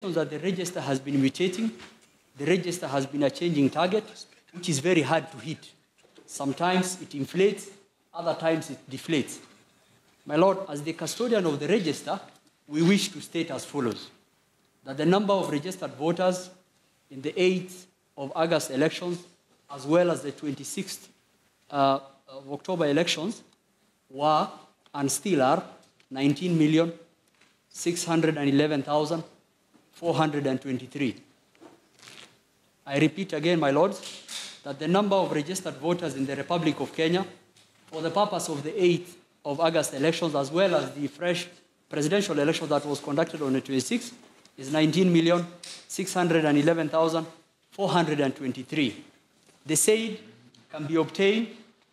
that the register has been mutating. The register has been a changing target, which is very hard to hit. Sometimes it inflates, other times it deflates. My Lord, as the custodian of the register, we wish to state as follows, that the number of registered voters in the 8th of August elections, as well as the 26th of October elections, were and still are 19,611,423. I repeat again, my lords, that the number of registered voters in the Republic of Kenya for the purpose of the 8th of August elections, as well as the fresh presidential election that was conducted on the 26th, is 19,611,423. The said can be obtained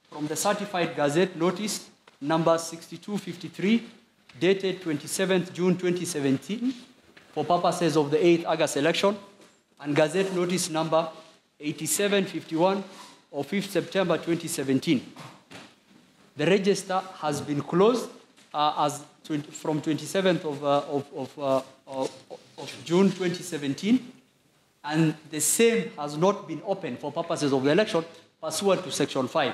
from the certified gazette notice number 6253, dated 27th June 2017, for purposes of the 8th August election, and gazette notice number 8751 of 5th September 2017. The register has been closed from 27th of June 2017, and the same has not been opened for purposes of the election pursuant to Section 5.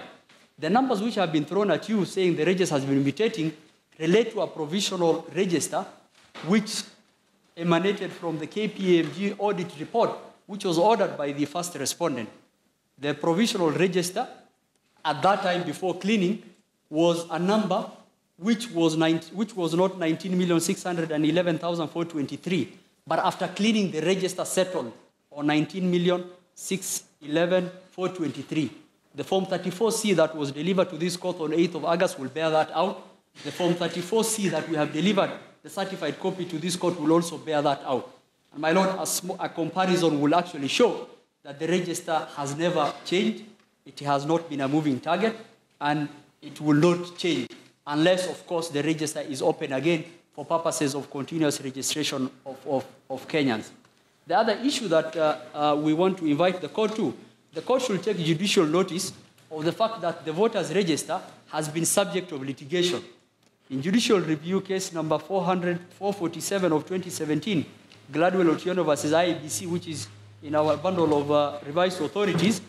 The numbers which have been thrown at you saying the register has been mutating relate to a provisional register which emanated from the KPMG audit report, which was ordered by the first respondent. The provisional register at that time before cleaning was a number which was not 19,611,423, but after cleaning the register settled on 19,611,423. The Form 34C that was delivered to this court on 8th of August will bear that out. The Form 34C that we have delivered, the certified copy to this court, will also bear that out. And my Lord, a comparison will actually show that the register has never changed. It has not been a moving target, and it will not change unless, of course, the register is open again for purposes of continuous registration of Kenyans. The other issue that we want to invite the court to, the court should take judicial notice of the fact that the voters' register has been subject of litigation. In judicial review case number 447 of 2017, Gladwell Otieno versus IEBC, which is in our bundle of revised authorities,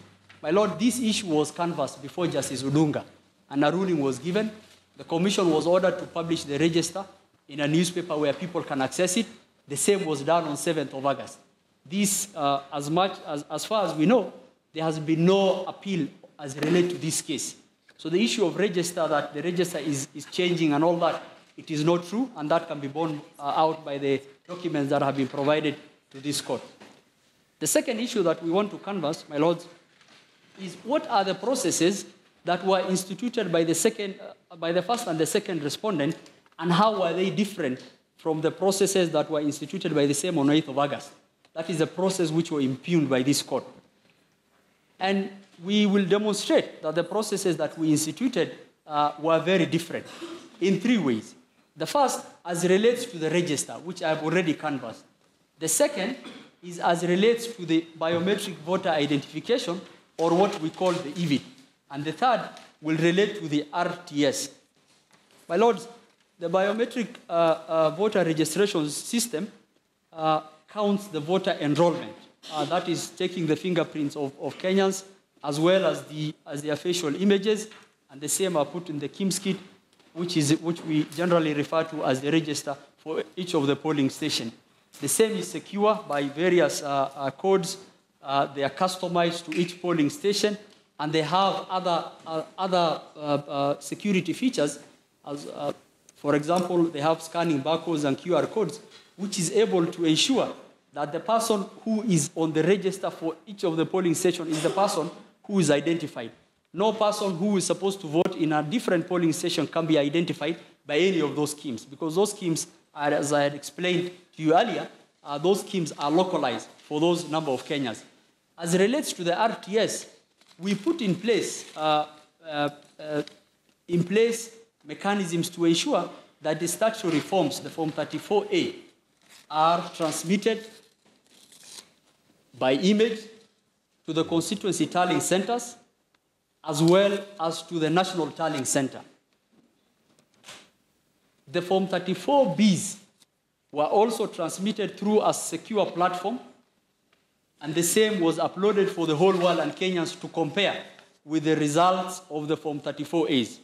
my Lord, this issue was canvassed before Justice Udunga, and a ruling was given. The commission was ordered to publish the register in a newspaper where people can access it. The same was done on 7th of August. This, as far as we know, there has been no appeal as related to this case. So the issue of register, that the register is changing and all that, it is not true, and that can be borne out by the documents that have been provided to this court. The second issue that we want to canvass, my lords, is what are the processes that were instituted by the first and the second respondent, and how were they different from the processes that were instituted by the same on 8th of August? That is a process which were impugned by this court. And we will demonstrate that the processes that we instituted were very different in 3 ways. The first, as relates to the register, which I have already canvassed. The second is as relates to the biometric voter identification, or what we call the EVID. And the third will relate to the RTS. My lords, the biometric voter registration system counts the voter enrollment. That is taking the fingerprints of Kenyans, as well as their facial images, and the same are put in the KIMS kit, which we generally refer to as the register for each of the polling stations. The same is secure by various codes. They are customized to each polling station, and they have other security features. For example, they have scanning barcodes and QR codes, which is able to ensure that the person who is on the register for each of the polling stations is the person who is identified. No person who is supposed to vote in a different polling station can be identified by any of those schemes, because those schemes are, as I had explained to you earlier, those schemes are localized for those number of Kenyans. As it relates to the RTS, we put in place mechanisms to ensure that the statutory forms, the Form 34A, are transmitted by image to the constituency tallying centers, as well as to the national tallying center. The Form 34Bs were also transmitted through a secure platform, and the same was uploaded for the whole world and Kenyans to compare with the results of the Form 34As.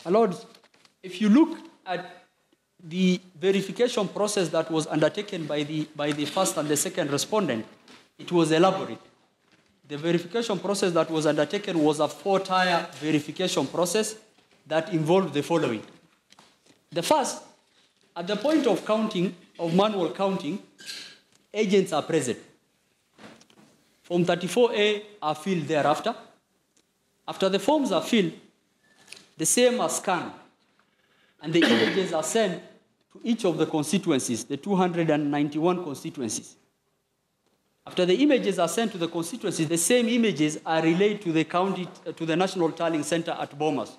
My Lord, if you look at the verification process that was undertaken by the first and the second respondent, it was elaborate. The verification process that was undertaken was a 4-tier verification process that involved the following. The first, at the point of counting, of manual counting, agents are present. Form 34A are filled thereafter. After the forms are filled, the same are scanned, and the images are sent to each of the constituencies, the 291 constituencies. After the images are sent to the constituencies, the same images are relayed to the county, to the National Tallying Center at Bomas.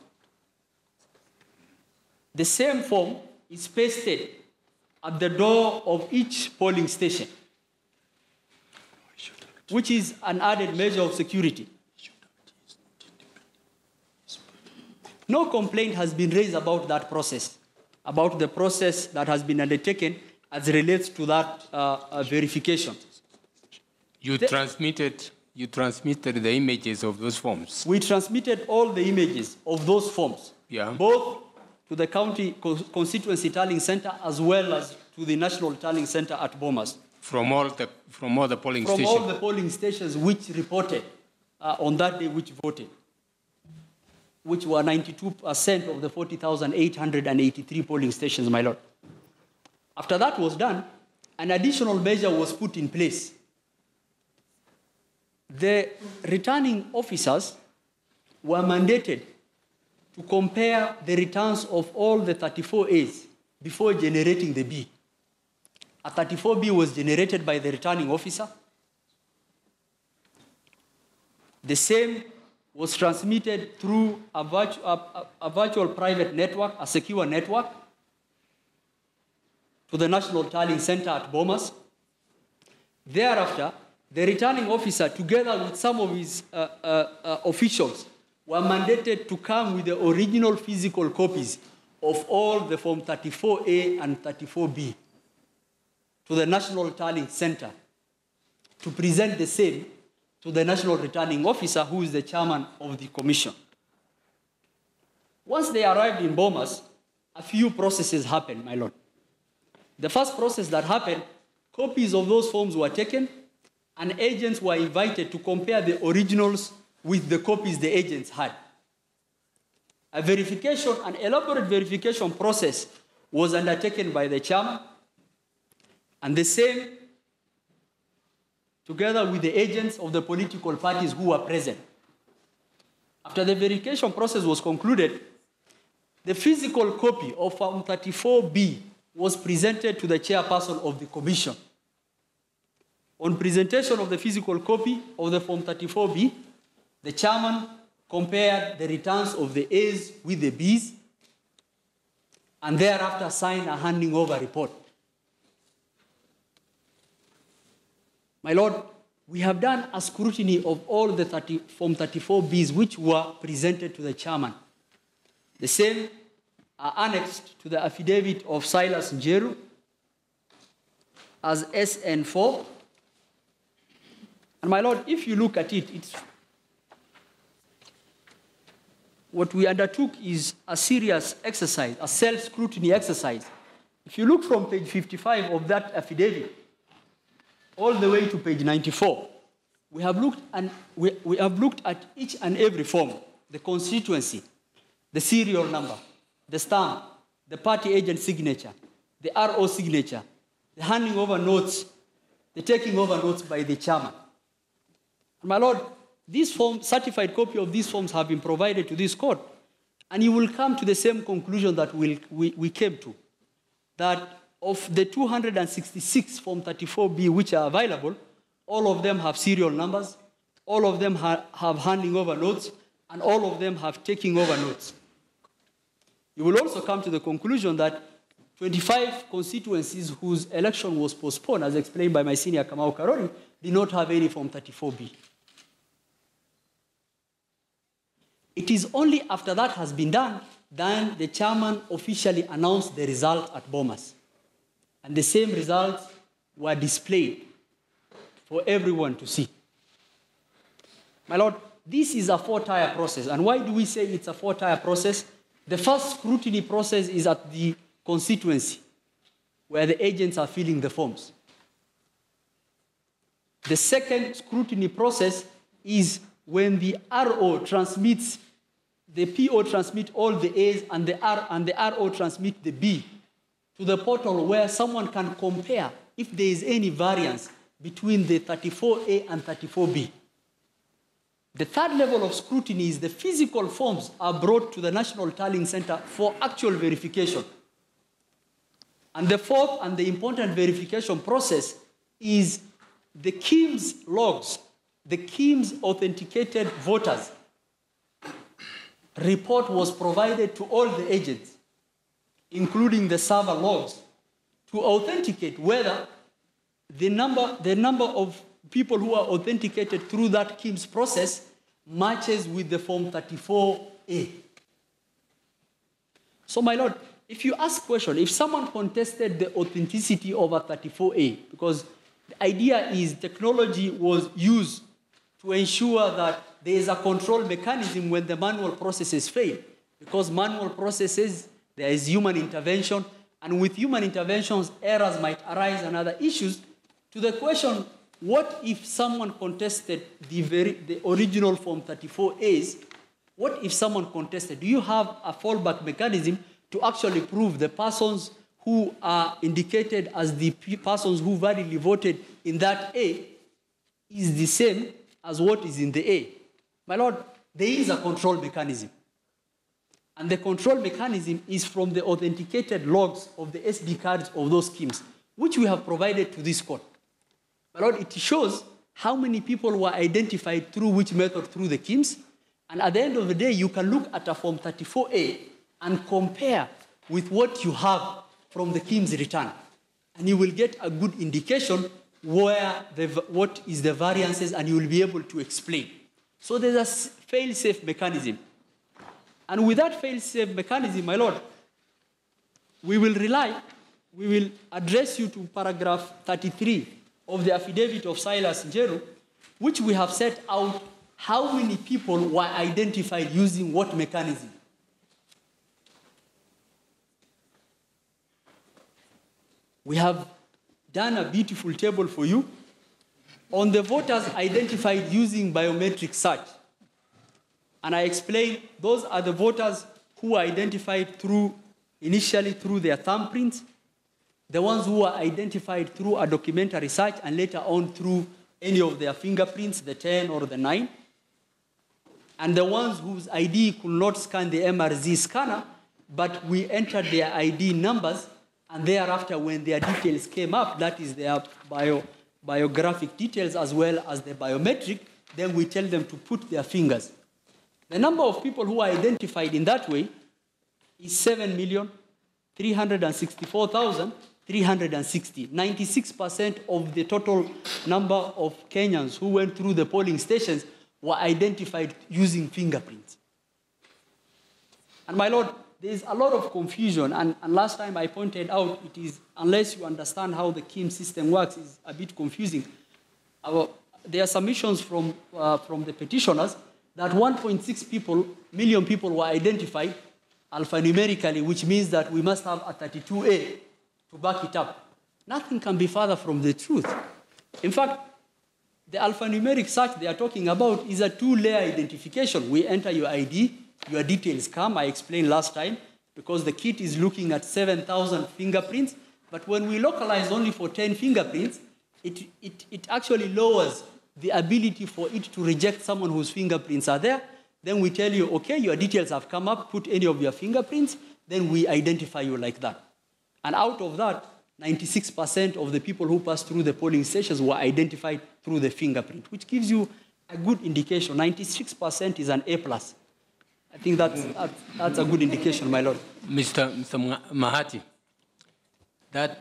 The same form is pasted at the door of each polling station, which is an added measure of security. No complaint has been raised about that process, about the process that has been undertaken as relates to that verification. You transmitted the images of those forms? We transmitted all the images of those forms, both to the county constituency tallying center as well as to the national tallying center at Bomas. From all the polling stations? From all the polling stations which reported on that day which voted, which were 92% of the 40,883 polling stations, my Lord. After that was done, an additional measure was put in place. The returning officers were mandated to compare the returns of all the 34As before generating the B. A 34B was generated by the returning officer. The same was transmitted through a virtual private network, a secure network, to the National Tallying Center at Bomas. Thereafter, the returning officer, together with some of his officials, were mandated to come with the original physical copies of all the Form 34A and 34B to the National Tallying Center to present the same to the National Returning Officer, who is the chairman of the commission. Once they arrived in Bomas, a few processes happened, my Lord. The first process that happened, copies of those forms were taken, and agents were invited to compare the originals with the copies the agents had. A verification, an elaborate verification process was undertaken by the chairman, and the same together with the agents of the political parties who were present. After the verification process was concluded, the physical copy of Form 34B was presented to the chairperson of the commission. On presentation of the physical copy of the Form 34B, the chairman compared the returns of the A's with the B's, and thereafter signed a handing over report. My Lord, we have done a scrutiny of all the Form 34Bs which were presented to the chairman. The same are annexed to the affidavit of Silas Njeru as SN4. And my Lord, if you look at it, what we undertook is a serious exercise, a self-scrutiny exercise. If you look from page 55 of that affidavit, all the way to page 94, we have looked at each and every form, the constituency, the serial number, the stamp, the party agent signature, the RO signature, the handing over notes, the taking over notes by the chairman. And my Lord, these forms, certified copy of these forms have been provided to this court, and you will come to the same conclusion that we came to, that of the 266 Form 34B which are available, all of them have serial numbers, all of them have handing over notes, and all of them have taking over notes. You will also come to the conclusion that 25 constituencies whose election was postponed, as explained by my senior Kamau Karori, did not have any Form 34B. It is only after that has been done, then the chairman officially announced the result at Bomas. And the same results were displayed for everyone to see. My Lord, this is a 4-tier process. And why do we say it's a 4-tier process? The first scrutiny process is at the constituency, where the agents are filling the forms. The second scrutiny process is when the RO transmits, the PO transmits all the A's and the RO transmits the B to the portal where someone can compare if there is any variance between the 34A and 34B. The third level of scrutiny is the physical forms are brought to the National Tallying Center for actual verification. And the fourth and the important verification process is the KIMS logs, the KIMS authenticated voters report was provided to all the agents, including the server logs, to authenticate whether the number of people who are authenticated through that KIMS process matches with the Form 34A. So, my Lord, if you ask question, if someone contested the authenticity of a 34A, because the idea is technology was used to ensure that there is a control mechanism when the manual processes fail. Because manual processes, there is human intervention, and with human interventions, errors might arise and other issues. To the question, what if someone contested the original Form 34As? What if someone contested? Do you have a fallback mechanism to actually prove the persons who are indicated as the persons who validly voted in that A is the same as what is in the A? My Lord, there is a control mechanism. And the control mechanism is from the authenticated logs of the SD cards of those schemes, which we have provided to this court. My Lord, it shows how many people were identified through which method, through the KIMS. And at the end of the day, you can look at a Form 34A and compare with what you have from the KIMS return. And you will get a good indication what is the variances, and you will be able to explain. So there's a fail-safe mechanism. And with that fail-safe mechanism, my Lord, we will address you to paragraph 33 of the affidavit of Silas Njeru, which we have set out how many people were identified using what mechanism. We have done a beautiful table for you on the voters identified using biometric search. And I explained those are the voters who were identified initially through their thumbprints, the ones who were identified through a documentary search and later on through any of their fingerprints, the 10 or the 9, and the ones whose ID could not scan the MRZ scanner, but we entered their ID numbers, and thereafter when their details came up, that is their biographic details as well as the biometric, then we tell them to put their fingers. The number of people who are identified in that way is 7,364,360. 96% of the total number of Kenyans who went through the polling stations were identified using fingerprints. And my Lord, there is a lot of confusion, and last time I pointed out, it is, unless you understand how the KIM system works, is a bit confusing. There are submissions from the petitioners that 1.6 million people were identified alphanumerically, which means that we must have a 32A to back it up. Nothing can be further from the truth. In fact, the alphanumeric search they are talking about is a 2-layer identification. We enter your ID, your details come, I explained last time, because the kit is looking at 7,000 fingerprints, but when we localize only for 10 fingerprints, it actually lowers the ability for it to reject someone whose fingerprints are there. Then we tell you, okay, your details have come up, put any of your fingerprints, then we identify you like that. And out of that, 96% of the people who passed through the polling stations were identified through the fingerprint, which gives you a good indication. 96% is an A+. I think that's a good indication, my Lord. Mr. Mahati, that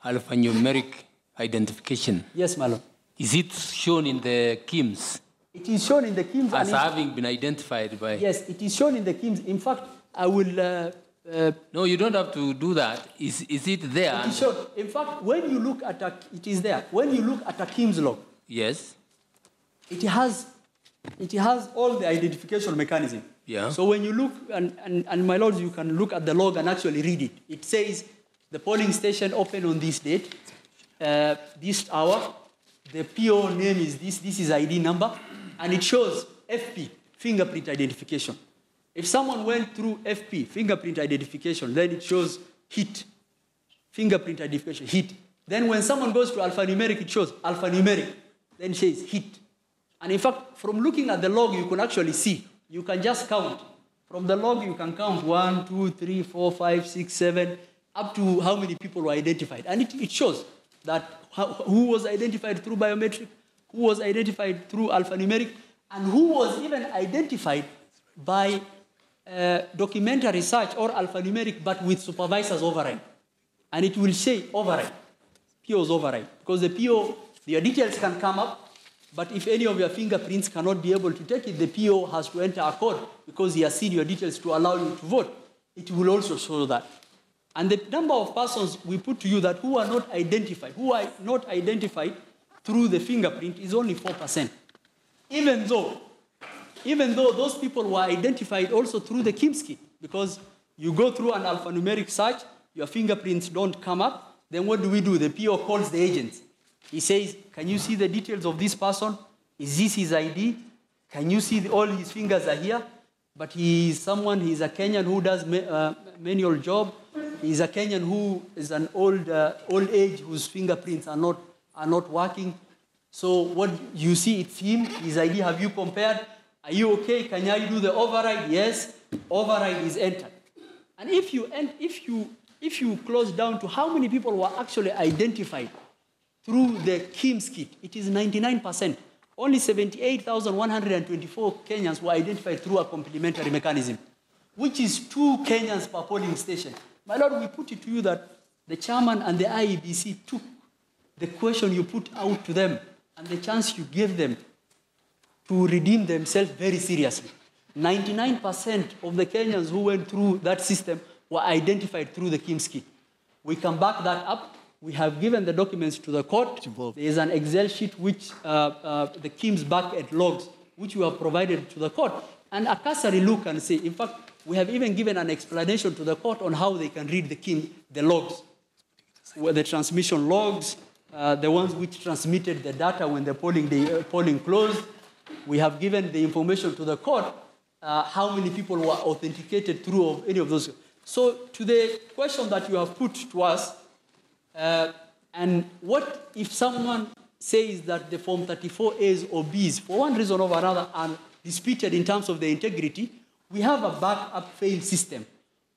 alphanumeric identification. Yes, my Lord. Is it shown in the KIMS? It is shown in the Kims. as having been identified by... Yes, it is shown in the Kims. In fact, I will... no, you don't have to do that. Is it there? It is shown. In fact, when you look at it is there. When you look at a Kims log, Yes. it has all the identification mechanism. Yeah. So when you look, and my lords, you can look at the log and actually read it. It says the polling station opened on this date, this hour. The PO name is this is ID number, and it shows FP, fingerprint identification. If someone went through FP, fingerprint identification, then it shows hit, fingerprint identification, hit. Then when someone goes to alphanumeric, it shows alphanumeric, then it says hit. And in fact, from looking at the log, you can actually see, you can just count. From the log, you can count 1, 2, 3, 4, 5, 6, 7, up to how many people were identified. And it shows that who was identified through biometric, who was identified through alphanumeric, and who was even identified by documentary search or alphanumeric, but with supervisor's override. And it will say override, PO's override. Because the PO, your details can come up, but if any of your fingerprints cannot be able to take it, the PO has to enter a code because he has seen your details to allow you to vote. It will also show that. And the number of persons we put to you that who are not identified through the fingerprint is only 4%. Even though those people were identified also through the KIMS kit, because you go through an alphanumeric search, your fingerprints don't come up, then what do? The PO calls the agents. He says, can you see the details of this person? Is this his ID? Can you see all his fingers are here? But he's a Kenyan who does manual job. He's a Kenyan who is an old age whose fingerprints are not working. So what you see, it's him, his ID, have you compared? Are you okay? Can I do the override? Yes, override is entered. And if you close down to how many people were actually identified through the KIMS kit, it is 99%. Only 78,124 Kenyans were identified through a complementary mechanism, which is 2 Kenyans per polling station. My Lord, we put it to you that the chairman and the IEBC took the question you put out to them and the chance you gave them to redeem themselves very seriously. 99% of the Kenyans who went through that system were identified through the KIMS kit. We can back that up. We have given the documents to the court. There is an Excel sheet which the KIMS back-end logs, which we have provided to the court. And a cursory look and say, in fact, we have even given an explanation to the court on how they can read the logs, the transmission logs, the ones which transmitted the data when the polling closed. We have given the information to the court, how many people were authenticated through any of those. So to the question that you have put to us, and what if someone says that the Form 34As or Bs, for one reason or another, are disputed in terms of the integrity, we have a backup fail system.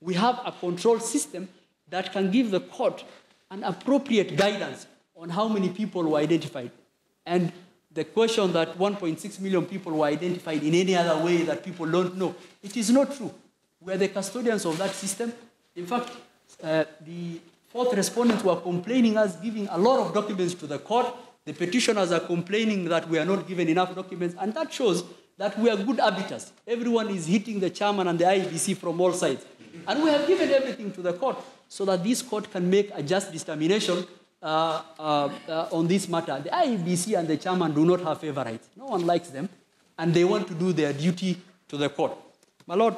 We have a control system that can give the court an appropriate guidance on how many people were identified. And the question that 1.6 million people were identified in any other way that people don't know, it is not true. We are the custodians of that system. In fact, the fourth respondents were complaining us giving a lot of documents to the court. The petitioners are complaining that we are not given enough documents, and that shows that we are good arbiters. Everyone is hitting the chairman and the IEBC from all sides. And we have given everything to the court so that this court can make a just determination on this matter. The IEBC and the chairman do not have favorites. No one likes them, and they want to do their duty to the court. My Lord,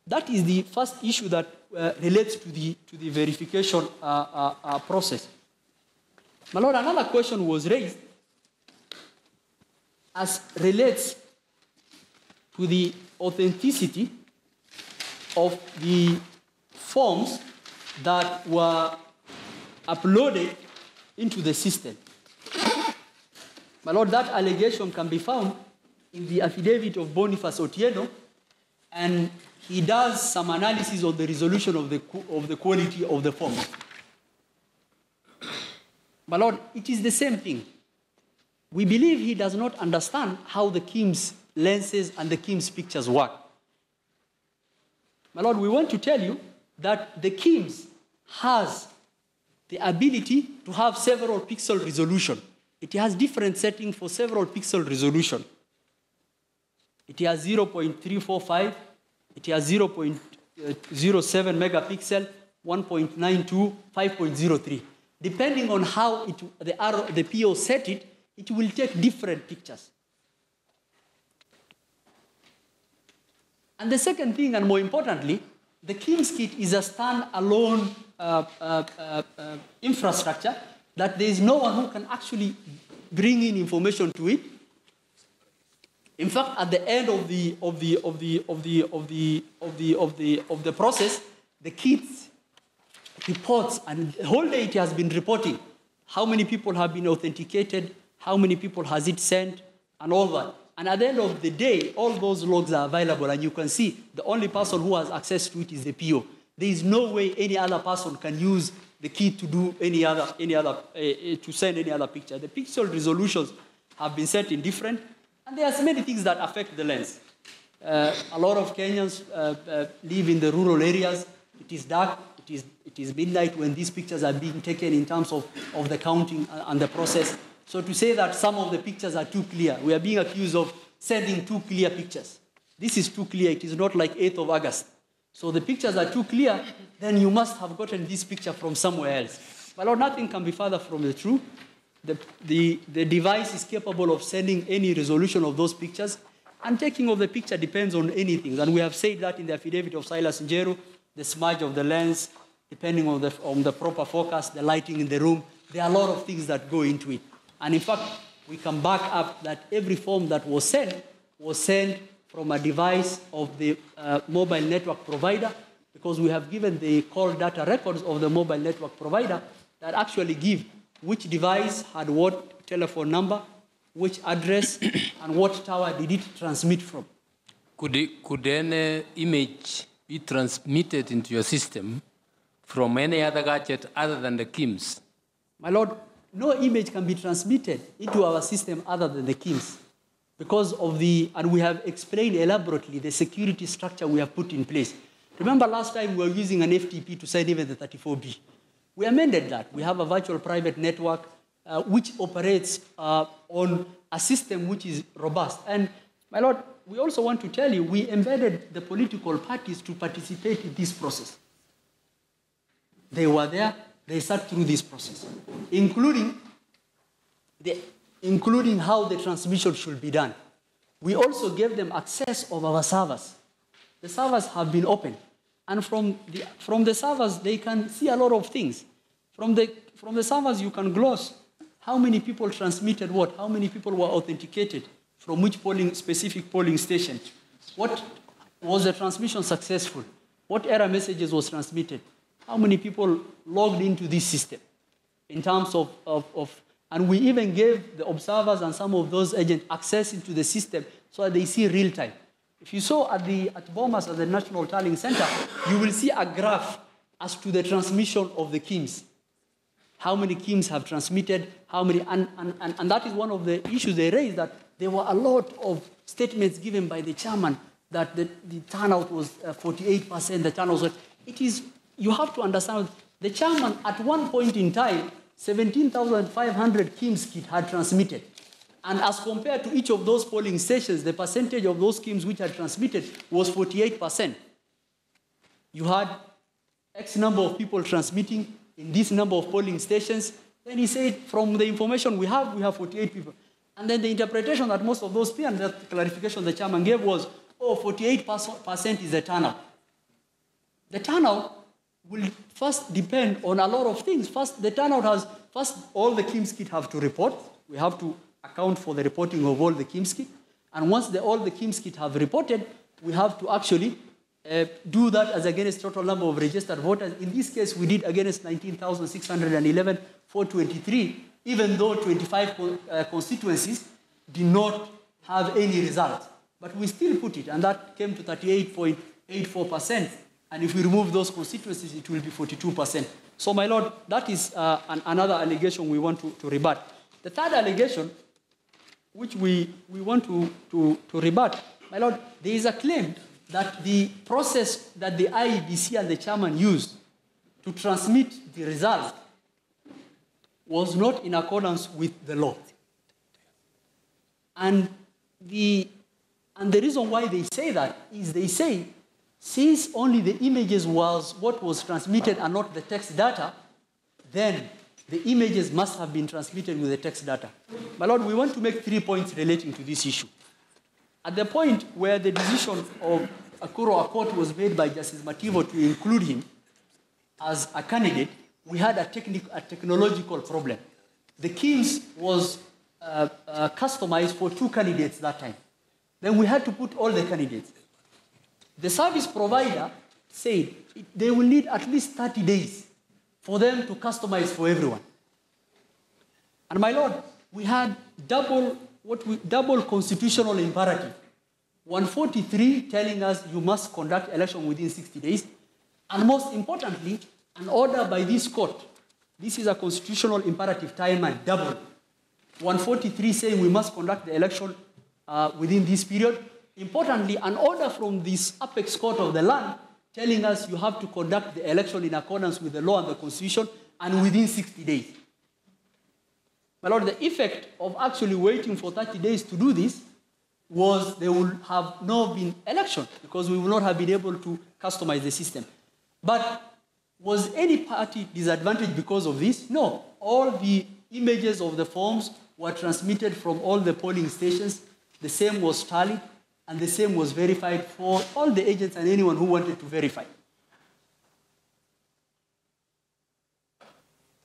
that is the first issue that relates to the verification process. My Lord, another question was raised as relates to the authenticity of the forms that were uploaded into the system. My Lord, that allegation can be found in the affidavit of Boniface Otieno, and he does some analysis of the resolution of the quality of the form. My Lord, it is the same thing. We believe he does not understand how the KIMS lenses and the KIMS pictures work. My Lord, we want to tell you that the KIMS has the ability to have several pixel resolution. It has different settings for several pixel resolution. It has 0.345, it has 0.07 megapixel, 1.92, 5.03. Depending on how the PO set it, it will take different pictures. And the second thing, and more importantly, the KIMS kit is a stand-alone infrastructure that there is no one who can actually bring in information to it. In fact, at the end of the process, the kit reports, and the whole day it has been reporting how many people have been authenticated, how many people has it sent, and all that. And at the end of the day, all those logs are available, and you can see the only person who has access to it is the PO. There is no way any other person can use the key to do to send any other picture. The pixel resolutions have been set in different, and there's many things that affect the lens. A lot of Kenyans live in the rural areas. It is dark. It is midnight when these pictures are being taken in terms of the counting and the process. So to say that some of the pictures are too clear, we are being accused of sending too clear pictures. This is too clear. It is not like 8th of August. So the pictures are too clear, then you must have gotten this picture from somewhere else. My Lord, nothing can be further from the truth. The device is capable of sending any resolution of those pictures, and taking of the picture depends on anything. And we have said that in the affidavit of Silas Njeru, the smudge of the lens, depending on the proper focus, the lighting in the room. There are a lot of things that go into it. And in fact, we can back up that every form that was sent from a device of the mobile network provider, because we have given the call data records of the mobile network provider that actually give which device had what telephone number, which address, and what tower did it transmit from. Could any image be transmitted into your system from any other gadget other than the KIMS? My Lord, no image can be transmitted into our system other than the KIMS because of and we have explained elaborately the security structure we have put in place. Remember last time we were using an FTP to send even the 34B. We amended that. We have a virtual private network which operates on a system which is robust. And my Lord, we also want to tell you, we embedded the political parties to participate in this process. They were there. They sat through this process, including how the transmission should be done. We also gave them access of our servers. The servers have been opened. And from the servers, they can see a lot of things. From the servers, you can gloss how many people transmitted what, how many people were authenticated, from which specific polling station. What was the transmission successful? What error messages was transmitted? How many people logged into this system in terms and we even gave the observers and some of those agents access into the system so that they see real time. If you saw at Bomas, at the National Tallying Center, you will see a graph as to the transmission of the KIMS. How many KIMS have transmitted, how many, and that is one of the issues they raised, that there were a lot of statements given by the chairman that the turnout was 48%, the turnout was, you have to understand, the chairman at one point in time, 17,500 KIMS kit had transmitted. And as compared to each of those polling stations, the percentage of those KIMS which had transmitted was 48%. You had X number of people transmitting in this number of polling stations. Then he said, from the information we have 48 people. And then the interpretation that most of those people, and that clarification the chairman gave was, 48% is the turnout. The turnout will first depend on a lot of things. First, the turnout all the KIMS kit have to report. We have to account for the reporting of all the KIMS kit. And once all the KIMS kit have reported, we have to actually do that as against total number of registered voters. In this case, we did against 19,611, 423, even though 25 constituencies did not have any result. But we still put it, and that came to 38.84%. And if we remove those constituencies, it will be 42%. So, my Lord, that is another allegation we want to rebut. The third allegation, which we want to rebut, my Lord, there is a claim that the process that the IEBC and the chairman used to transmit the result was not in accordance with the law. And And the reason why they say that is they say, since only the images was what was transmitted and not the text data, then the images must have been transmitted with the text data. My Lord, we want to make 3 points relating to this issue. At the point where the decision of a court was made by Justice Mativo to include him as a candidate, we had a technological problem. The KIMS was customized for 2 candidates that time. Then we had to put all the candidates. The service provider said they will need at least 30 days for them to customize for everyone. And my Lord, we had double constitutional imperative. 143 telling us you must conduct election within 60 days. And most importantly, an order by this court. This is a constitutional imperative timeline, double. 143 saying we must conduct the election within this period. Importantly, an order from this apex court of the land telling us you have to conduct the election in accordance with the law and the constitution and within 60 days. My Lord, the effect of actually waiting for 30 days to do this was there would have not been election because we would not have been able to customize the system. But was any party disadvantaged because of this? No. All the images of the forms were transmitted from all the polling stations. The same was tallied, and the same was verified for all the agents and anyone who wanted to verify.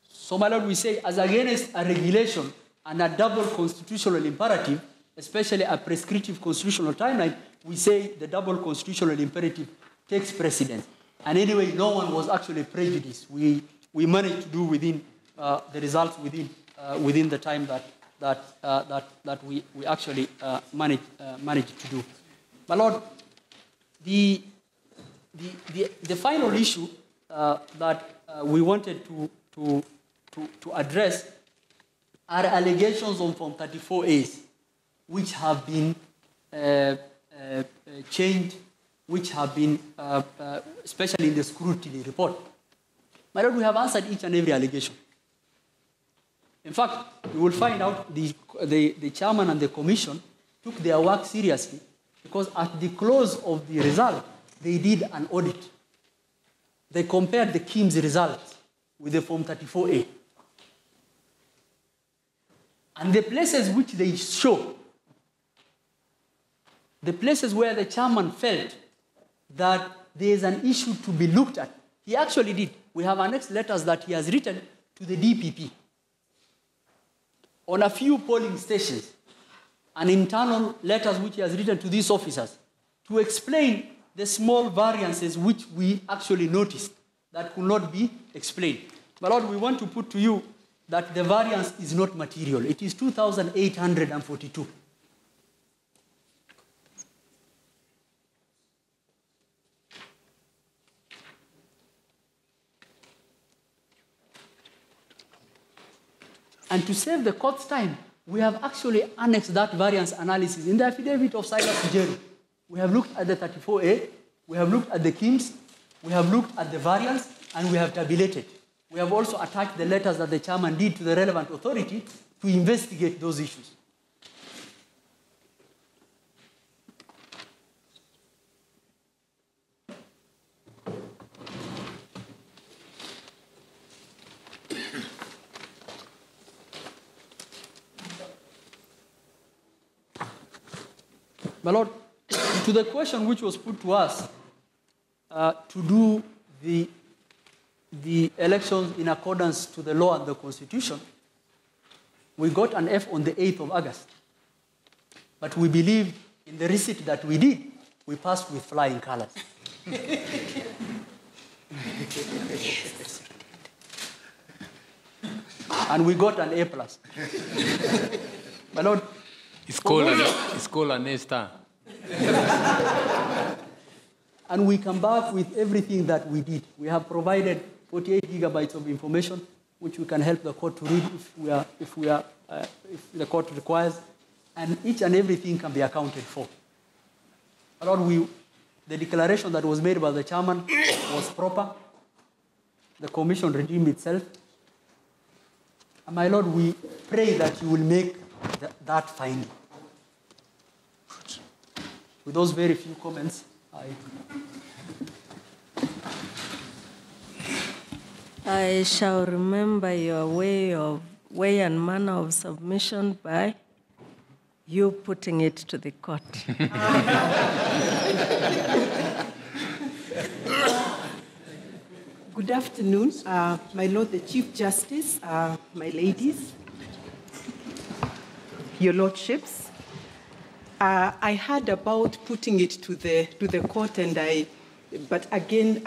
So, my Lord, we say, as against a regulation and a double constitutional imperative, especially a prescriptive constitutional timeline, we say the double constitutional imperative takes precedence. And anyway, no one was actually prejudiced. We managed to do within the results within the time that we actually managed to do. My Lord, the final issue that we wanted to address are allegations on Form 34As, which have been changed, which have been, especially in the scrutiny report. My Lord, we have answered each and every allegation. In fact, you will find out the chairman and the commission took their work seriously because at the close of the result, they did an audit. They compared the KIMS results with the Form 34A. And the places which they show, the places where the chairman felt that there is an issue to be looked at, he actually did. We have annexed letters that he has written to the DPP on a few polling stations and internal letters which he has written to these officers to explain the small variances which we actually noticed that could not be explained. My Lord, we want to put to you that the variance is not material. It is 2,842. And to save the court's time, we have actually annexed that variance analysis in the affidavit of Silas Jerry. We have looked at the 34A, we have looked at the KIMS, we have looked at the variance, and we have tabulated. We have also attached the letters that the chairman did to the relevant authority to investigate those issues. My Lord, to the question which was put to us to do the elections in accordance to the law and the Constitution, we got an F on the 8th of August. But we believe in the receipt that we did, we passed with flying colors. And we got an A+. My Lord, it's called an A-star. And we come back with everything that we did. We have provided 48 gigabytes of information, which we can help the court to read if the court requires, and each and everything can be accounted for. Lord, the declaration that was made by the chairman was proper. The commission redeemed itself. And my Lord, we pray that you will make that finding. With those very few comments, I shall remember your way and manner of submission by you putting it to the court. Good afternoon, my Lord the Chief Justice, my ladies, your lordships. I heard about putting it to the court, but again,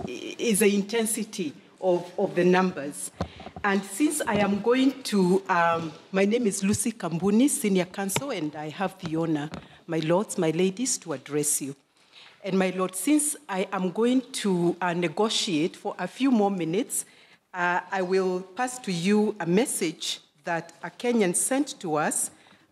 is the intensity of the numbers. And since I am going to, my name is Lucy Kambuni, Senior Counsel, and I have the honor, my lords, my ladies, to address you. And my lord, since I am going to negotiate for a few more minutes, I will pass to you a message that a Kenyan sent to us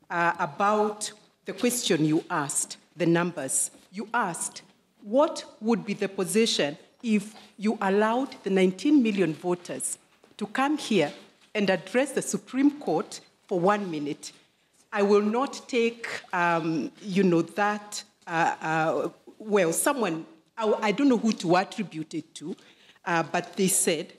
about the question you asked, the numbers. You asked, what would be the position if you allowed the 19 million voters to come here and address the Supreme Court for 1 minute? I will not take, that, well, someone, I don't know who to attribute it to, but they said,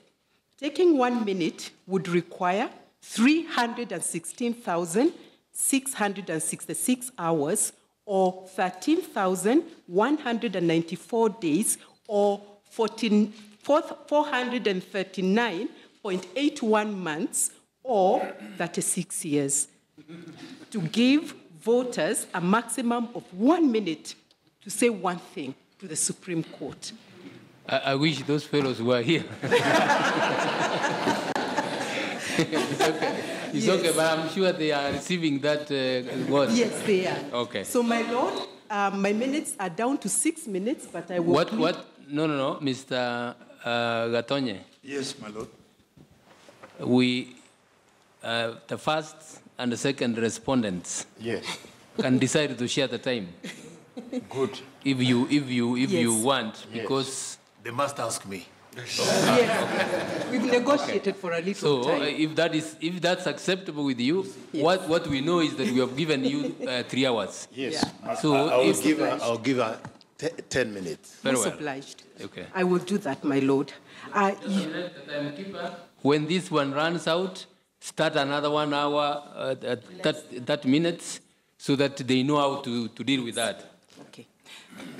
taking 1 minute would require 316,666 hours, or 13,194 days, or 439.81 months, or 36 years, to give voters a maximum of 1 minute to say one thing to the Supreme Court. I wish those fellows were here. It's okay, but I'm sure they are receiving that word. Yes, they are. Okay. So, my lord, my minutes are down to 6 minutes, but I will... What? No, Mr. Gatonye. Yes, my lord. We, the first and the second respondents, Yes. can decide to share the time. Good. If you want, because They must ask me. Yes, we've negotiated for a little time. if that's acceptable with you, Yes. what we know is that we have given you 3 hours. Yes. Yeah. So I'll give her 10 minutes. Very Most well. obliged. Okay. I will do that, my lord. When this one runs out, start another 1 hour, 30 minutes, so that they know how to deal with that. Okay.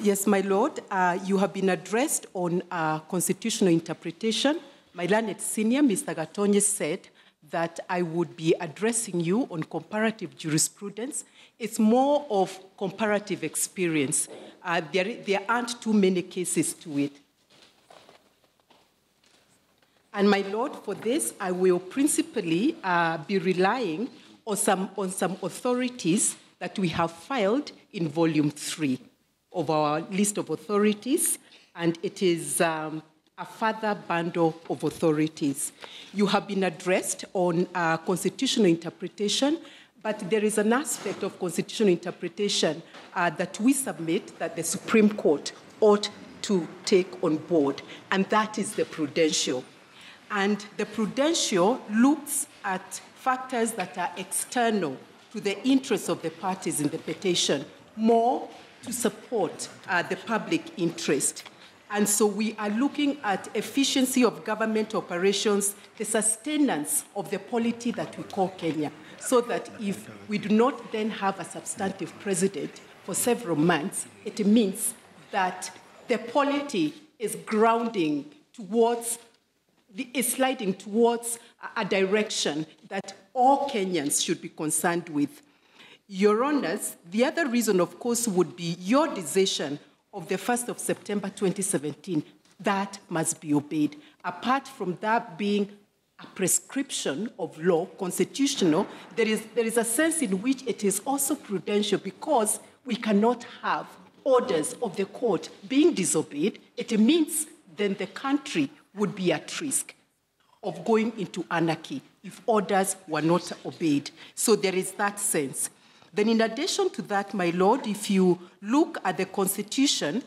Yes, my lord, you have been addressed on constitutional interpretation. My learned senior, Mr. Gatonye, said that I would be addressing you on comparative jurisprudence. It's more of comparative experience. There aren't too many cases to it. And my lord, for this, I will principally be relying on some authorities that we have filed in volume 3 of our list of authorities, and it is a further bundle of authorities. You have been addressed on constitutional interpretation, but there is an aspect of constitutional interpretation that we submit that the Supreme Court ought to take on board, and that is the prudential. And the prudential looks at factors that are external to the interests of the parties in the petition, more to support the public interest. And so we are looking at efficiency of government operations, the sustenance of the polity that we call Kenya, so that if we do not then have a substantive president for several months, it means that the polity is grounding towards, is sliding towards a direction that all Kenyans should be concerned with. Your Honors, the other reason, of course, would be your decision of the 1st of September 2017. That must be obeyed. Apart from that being a prescription of law, constitutional, there is a sense in which it is also prudential, because we cannot have orders of the court being disobeyed. It means then the country would be at risk of going into anarchy if orders were not obeyed. So there is that sense. Then in addition to that, my lord, if you look at the Constitution,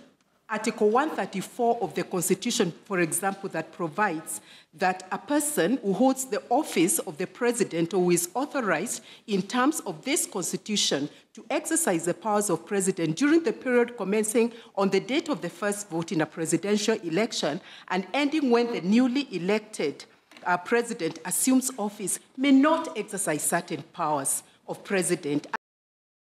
Article 134 of the Constitution, for example, that provides that a person who holds the office of the president or who is authorized in terms of this Constitution to exercise the powers of president during the period commencing on the date of the first vote in a presidential election and ending when the newly elected president assumes office may not exercise certain powers of president.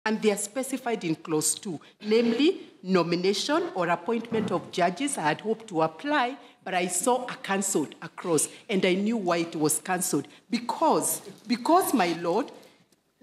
And they are specified in Clause 2, namely nomination or appointment of judges. I had hoped to apply, but I saw a cancelled across, and I knew why it was cancelled. Because, my Lord,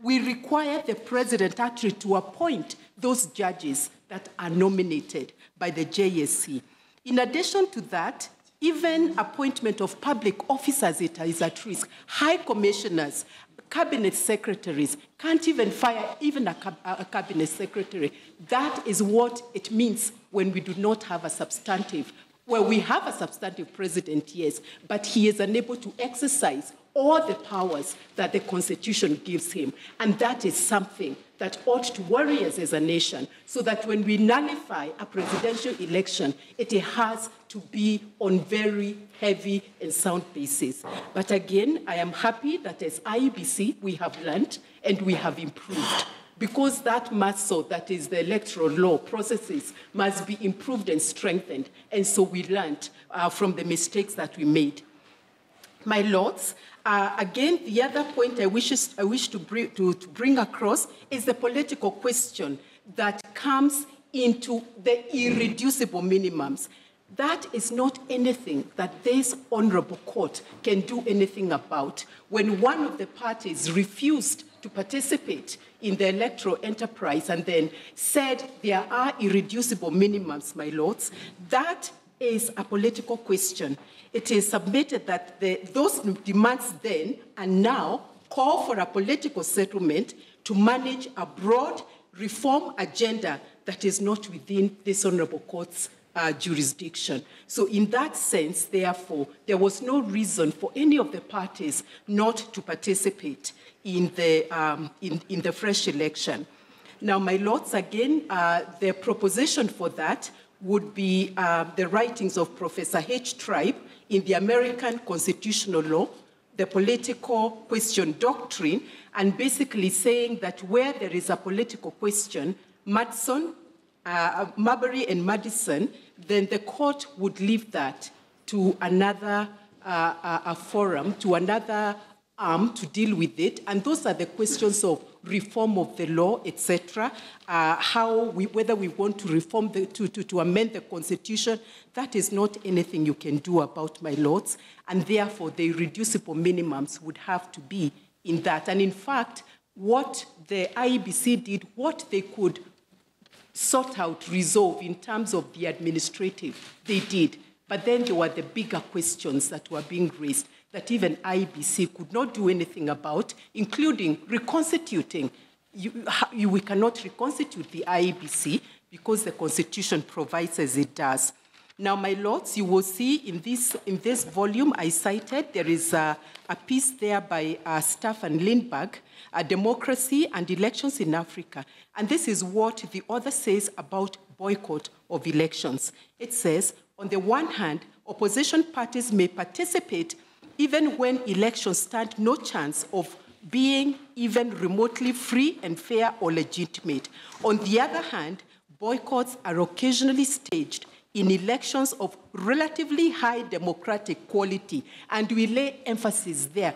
we require the president actually to appoint those judges that are nominated by the JSC. In addition to that, even appointment of public officers is at risk. High commissioners, cabinet secretaries can't even fire even a cabinet secretary. That is what it means when we do not have a substantive. Well, we have a substantive president, yes, but he is unable to exercise all the powers that the Constitution gives him. And that is something that ought to worry us as a nation, so that when we nullify a presidential election, it has to be on very heavy and sound basis. But again, I am happy that as IEBC, we have learned and we have improved, because that muscle, that is the electoral law processes, must be improved and strengthened. And so we learned from the mistakes that we made. My Lords, again, the other point I wish to bring across is the political question that comes into the irreducible minimums. That is not anything that this honorable court can do anything about. When one of the parties refused to participate in the electoral enterprise and then said there are irreducible minimums, my Lords, that is a political question. It is submitted that those demands then and now call for a political settlement to manage a broad reform agenda that is not within this honorable court's jurisdiction. So in that sense, therefore, there was no reason for any of the parties not to participate in the fresh election. Now, my Lords, again, the proposition for that would be the writings of Professor H. Tribe in the American Constitutional Law, the Political Question Doctrine, and basically saying that where there is a political question, Marbury and Madison, then the court would leave that to another forum, to another arm to deal with it. And those are the questions of reform of the law, etc. Whether we want to reform, to amend the Constitution, that is not anything you can do about, my Lords. And therefore, the irreducible minimums would have to be in that. And in fact, what the IEBC did, what they could sort out, resolve in terms of the administrative, they did. But then there were the bigger questions that were being raised that even IEBC could not do anything about, including reconstituting. We cannot reconstitute the IEBC because the Constitution provides as it does. Now, my Lords, you will see in this volume I cited, there is a piece there by Stefan Lindbergh, Democracy and Elections in Africa. And this is what the author says about boycott of elections. It says, on the one hand, opposition parties may participate even when elections stand no chance of being even remotely free and fair or legitimate. On the other hand, boycotts are occasionally staged in elections of relatively high democratic quality, and we lay emphasis there,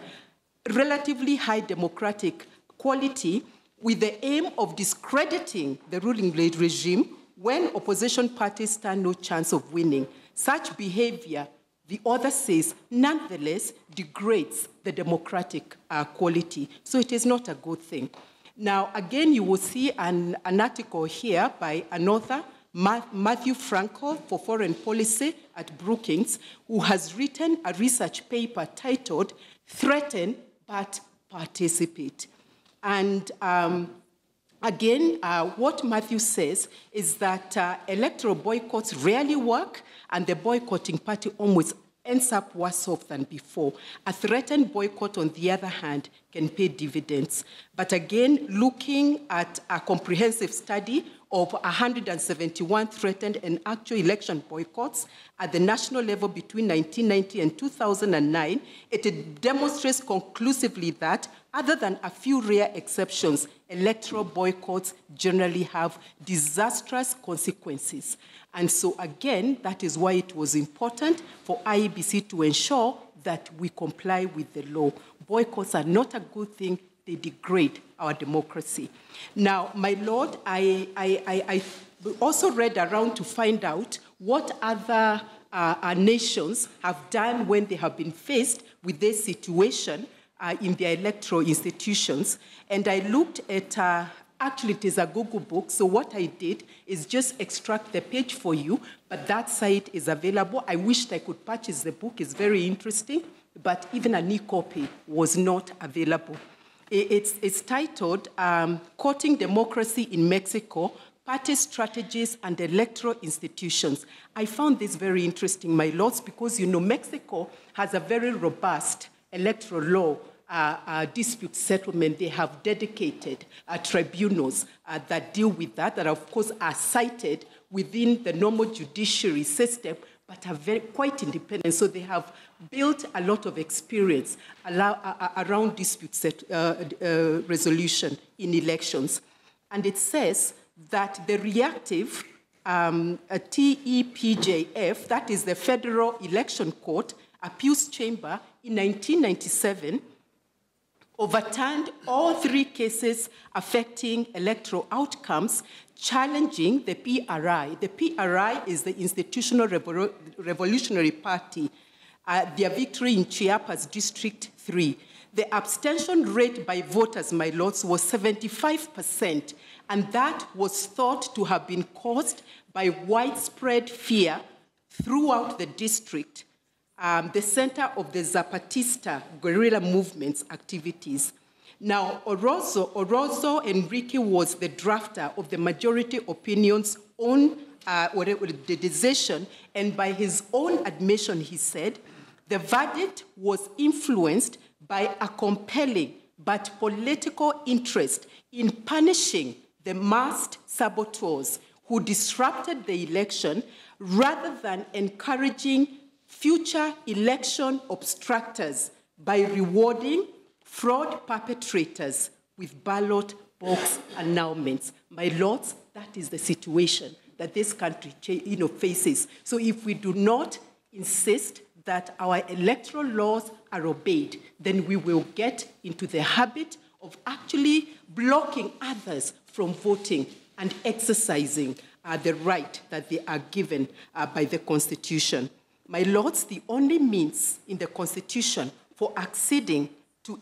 relatively high democratic quality, with the aim of discrediting the ruling regime when opposition parties stand no chance of winning. Such behavior, the author says, nonetheless degrades the democratic quality. So it is not a good thing. Now, again, you will see an article here by an author, Matthew Frankel, for Foreign Policy at Brookings, who has written a research paper titled, Threaten but Participate. And again, what Matthew says is that electoral boycotts rarely work, and the boycotting party almost ends up worse off than before. A threatened boycott, on the other hand, can pay dividends. But again, looking at a comprehensive study of 171 threatened and actual election boycotts at the national level between 1990 and 2009, it demonstrates conclusively that, other than a few rare exceptions, electoral boycotts generally have disastrous consequences. And so again, that is why it was important for IEBC to ensure that we comply with the law. Boycotts are not a good thing. They degrade our democracy. Now, my Lord, I also read around to find out what other nations have done when they have been faced with this situation in their electoral institutions. And I looked at, actually it is a Google book, so what I did is just extract the page for you, but that site is available. I wished I could purchase the book, it's very interesting, but even an e-copy was not available. It's titled, Courting Democracy in Mexico, Party Strategies and Electoral Institutions. I found this very interesting, my lords, because, you know, Mexico has a very robust electoral law dispute settlement. They have dedicated tribunals that deal with that of course are cited within the normal judiciary system, but are quite independent. So they have built a lot of experience around dispute resolution in elections. And it says that the reactive TEPJF, that is the Federal Election Court Appeals Chamber, in 1997, overturned all 3 cases affecting electoral outcomes, challenging the PRI. The PRI is the Institutional Revolutionary Party, their victory in Chiapas District 3. The abstention rate by voters, my lords, was 75%, and that was thought to have been caused by widespread fear throughout the district, the center of the Zapatista guerrilla movement's activities. Now, Orozco Enrique was the drafter of the majority opinions on the decision, and by his own admission, he said, the verdict was influenced by a compelling but political interest in punishing the masked saboteurs who disrupted the election rather than encouraging future election obstructors by rewarding fraud perpetrators with ballot box annulments. My lords, that is the situation that this country faces. So if we do not insist that our electoral laws are obeyed, then we will get into the habit of actually blocking others from voting and exercising the right that they are given by the Constitution. My lords, the only means in the Constitution for acceding to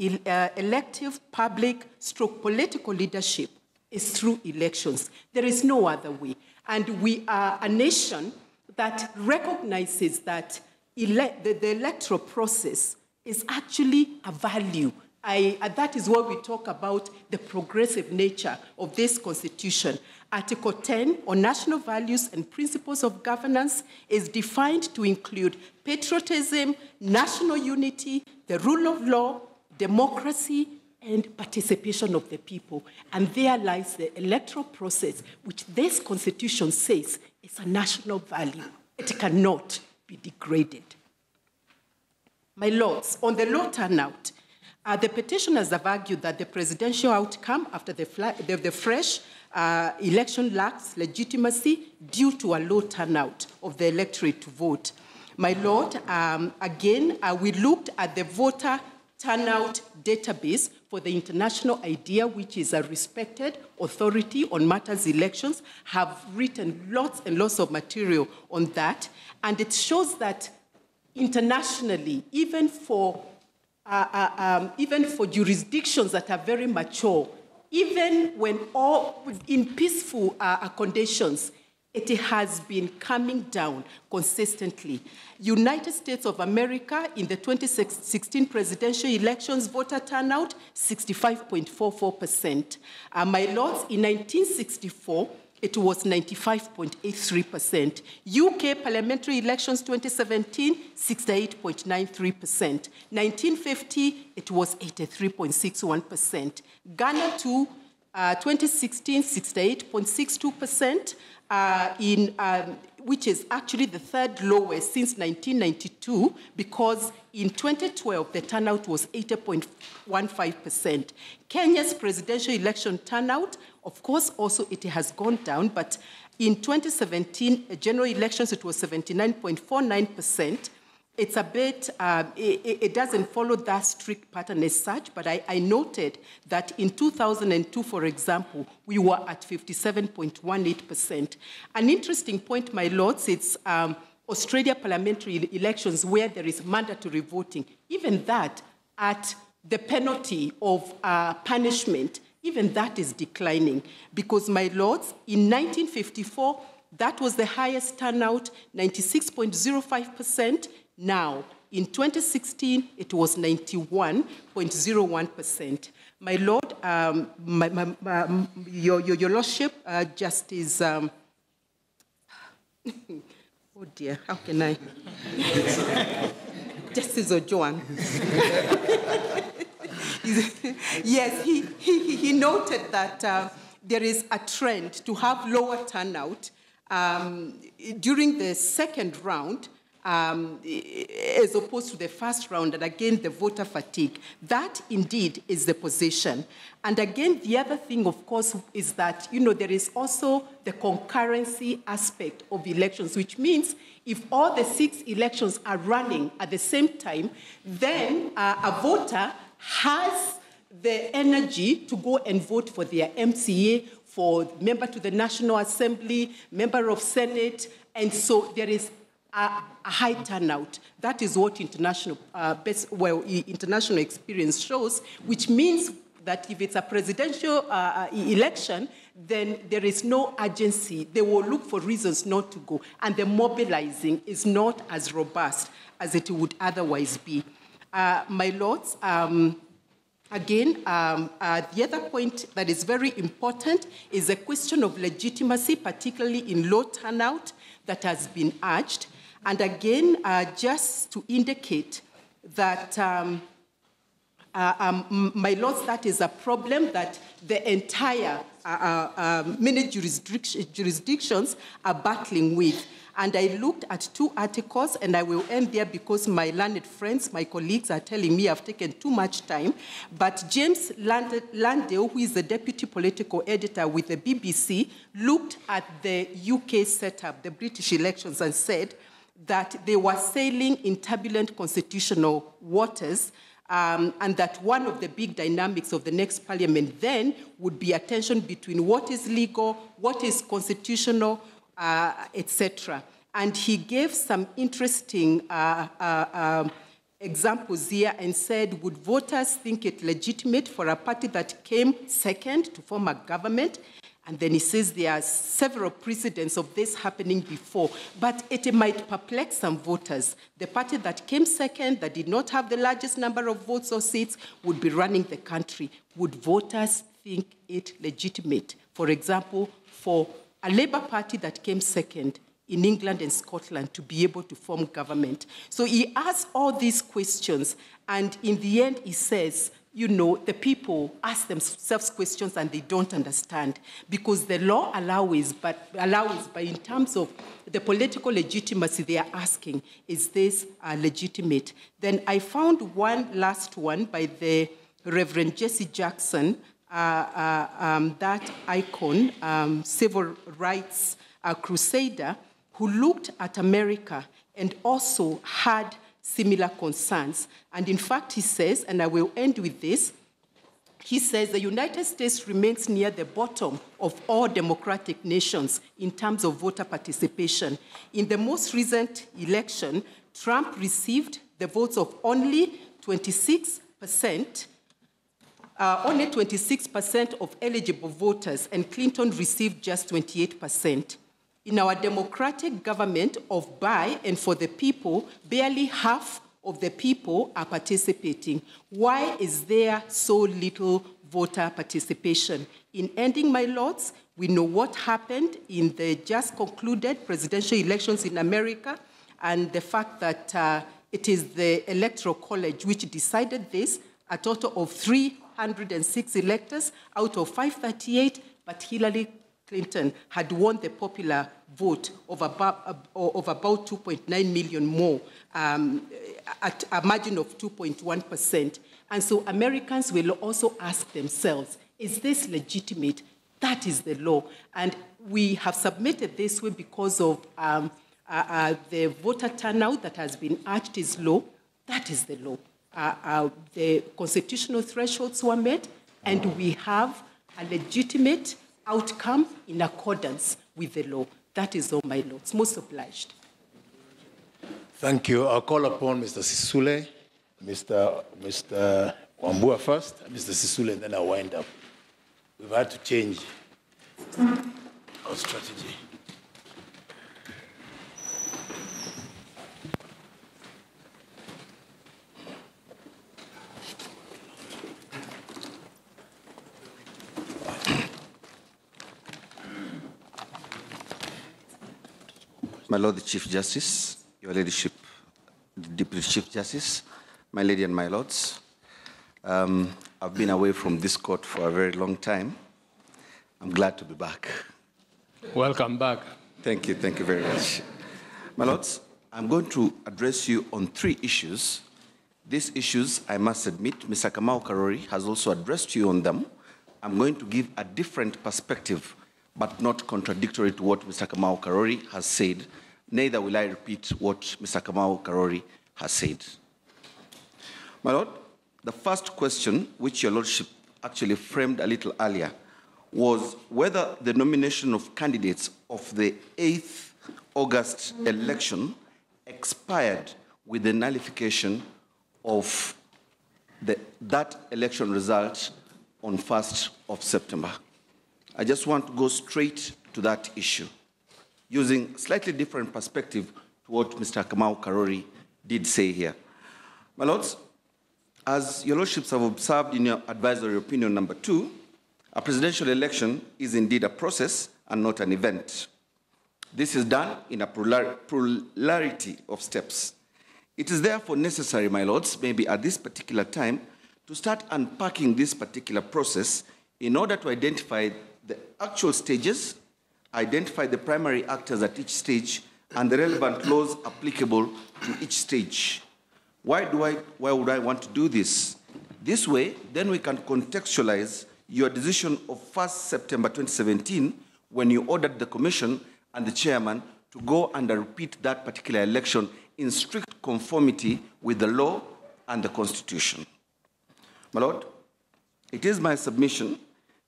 elective public/political leadership is through elections. There is no other way. And we are a nation that recognizes that the electoral process is actually a value. That is why we talk about the progressive nature of this Constitution. Article 10 on national values and principles of governance is defined to include patriotism, national unity, the rule of law, democracy, and participation of the people. And there lies the electoral process, which this Constitution says is a national value. It cannot be degraded. My lords, on the low turnout, the petitioners have argued that the presidential outcome after the fresh election lacks legitimacy due to a low turnout of the electorate to vote. My lord, again, we looked at the voter turnout database for the International IDEA, which is a respected authority on matters elections, have written lots and lots of material on that. And it shows that internationally, even for jurisdictions that are very mature, even when all in peaceful conditions, it has been coming down consistently. United States of America, in the 2016 presidential elections, voter turnout, 65.44%. My lords, in 1964, it was 95.83%. UK parliamentary elections 2017, 68.93%. 1950, it was 83.61%. Ghana too, 2016, 68.62%, which is actually the third lowest since 1992, because in 2012, the turnout was 80.15%. Kenya's presidential election turnout, of course, also it has gone down, but in 2017, general elections, it was 79.49%. It's a bit, it doesn't follow that strict pattern as such, but I noted that in 2002, for example, we were at 57.18%. An interesting point, my lords, it's Australia parliamentary elections where there is mandatory voting. Even that, at the penalty of punishment, even that is declining. Because, my lords, in 1954, that was the highest turnout, 96.05%. Now, in 2016, it was 91.01%. My lord, your lordship, Justice, oh dear, how can I? Justice Ojoan. Yes, he noted that there is a trend to have lower turnout during the second round, as opposed to the first round, and again, the voter fatigue. That, indeed, is the position. And again, the other thing, of course, is that, there is also the concurrency aspect of elections, which means if all the 6 elections are running at the same time, then a voter has the energy to go and vote for their MCA, for member to the National Assembly, member of Senate, and so there is a high turnout. That is what international experience shows, which means that if it's a presidential election, then there is no urgency. They will look for reasons not to go, and the mobilizing is not as robust as it would otherwise be. My lords, again, the other point that is very important is a question of legitimacy, particularly in low turnout, that has been urged. And again, just to indicate that, my lords, that is a problem that the entire many jurisdictions are battling with. And I looked at 2 articles, and I will end there because my learned friends, my colleagues, are telling me I've taken too much time. But James Landale, who is the deputy political editor with the BBC, looked at the UK setup, the British elections, and said that they were sailing in turbulent constitutional waters, and that one of the big dynamics of the next parliament then would be a tension between what is legal, what is constitutional, etc. And he gave some interesting examples here and said, would voters think it legitimate for a party that came second to form a government? And then he says there are several precedents of this happening before, but it might perplex some voters. The party that came second, that did not have the largest number of votes or seats, would be running the country. Would voters think it legitimate, for example, for a Labour Party that came second in England and Scotland to be able to form government? So he asks all these questions, and in the end he says, the people ask themselves questions and they don't understand, because the law allows, but in terms of the political legitimacy, they are asking, is this legitimate? Then I found one last one by the Reverend Jesse Jackson, that icon, civil rights crusader, who looked at America and also had similar concerns. And in fact, he says, and I will end with this, he says the United States remains near the bottom of all democratic nations in terms of voter participation. In the most recent election, Trump received the votes of only 26%, only 26% of eligible voters, and Clinton received just 28%. In our democratic government of by and for the people, barely half of the people are participating. Why is there so little voter participation? In ending, my lords, we know what happened in the just concluded presidential elections in America, and the fact that it is the Electoral College which decided this. A total of 300 506 electors out of 538, but Hillary Clinton had won the popular vote of about 2.9 million more, at a margin of 2.1%. And so Americans will also ask themselves, is this legitimate? That is the law. And we have submitted this way because of the voter turnout that has been urged is low. That is the law. The constitutional thresholds were met, and we have a legitimate outcome in accordance with the law. That is all, my lords. Most obliged. Thank you. I'll call upon Mr. Sisule, Mr. Wambua first, Mr. Sisule, and then I'll wind up. We've had to change our strategy. My Lord the Chief Justice, Your Ladyship, the Deputy Chief Justice, my lady and my lords, I've been away from this court for a very long time. I'm glad to be back. Welcome back. Thank you very much. My lords, I'm going to address you on 3 issues. These issues, I must admit, Mr. Kamau Karori has also addressed you on them. I'm going to give a different perspective, but not contradictory to what Mr. Kamau Karori has said. Neither will I repeat what Mr. Kamau Karori has said. My Lord, the first question, which Your Lordship actually framed a little earlier, was whether the nomination of candidates of the 8th August election expired with the nullification of that election result on 1st of September. I just want to go straight to that issue, using slightly different perspective to what Mr. Kamau Karori did say here. My lords, as Your Lordships have observed in your advisory opinion number 2, a presidential election is indeed a process and not an event. This is done in a plurality of steps. It is therefore necessary, my lords, maybe at this particular time, to start unpacking this particular process in order to identify the actual stages, identify the primary actors at each stage, and the relevant laws applicable to each stage. Why would I want to do this? This way, then we can contextualize your decision of 1st September 2017 when you ordered the commission and the chairman to go and repeat that particular election in strict conformity with the law and the Constitution. My Lord, it is my submission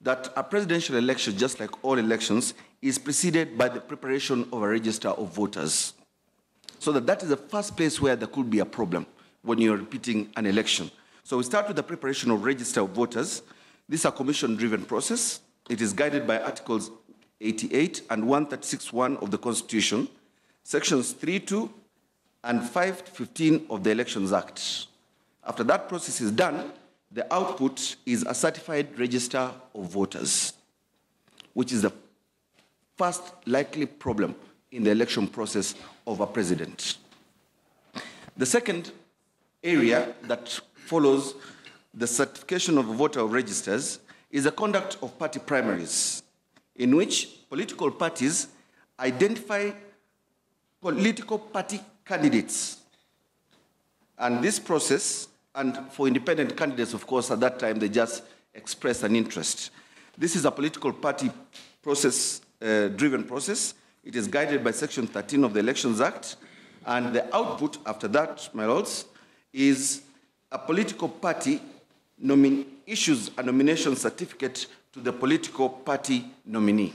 that a presidential election, just like all elections, is preceded by the preparation of a register of voters. So that is the first place where there could be a problem when you're repeating an election. So we start with the preparation of register of voters. This is a commission-driven process. It is guided by Articles 88 and 136(1) of the Constitution, Sections 3(2) and 5(15) of the Elections Act. After that process is done, the output is a certified register of voters, which is the first likely problem in the election process of a president. The second area that follows the certification of voter registers is the conduct of party primaries, in which political parties identify political party candidates. And this process, and for independent candidates, of course, at that time, they just express an interest. This is a political party process, driven process. It is guided by Section 13 of the Elections Act, and the output after that, my lords, is a political party issues a nomination certificate to the political party nominee.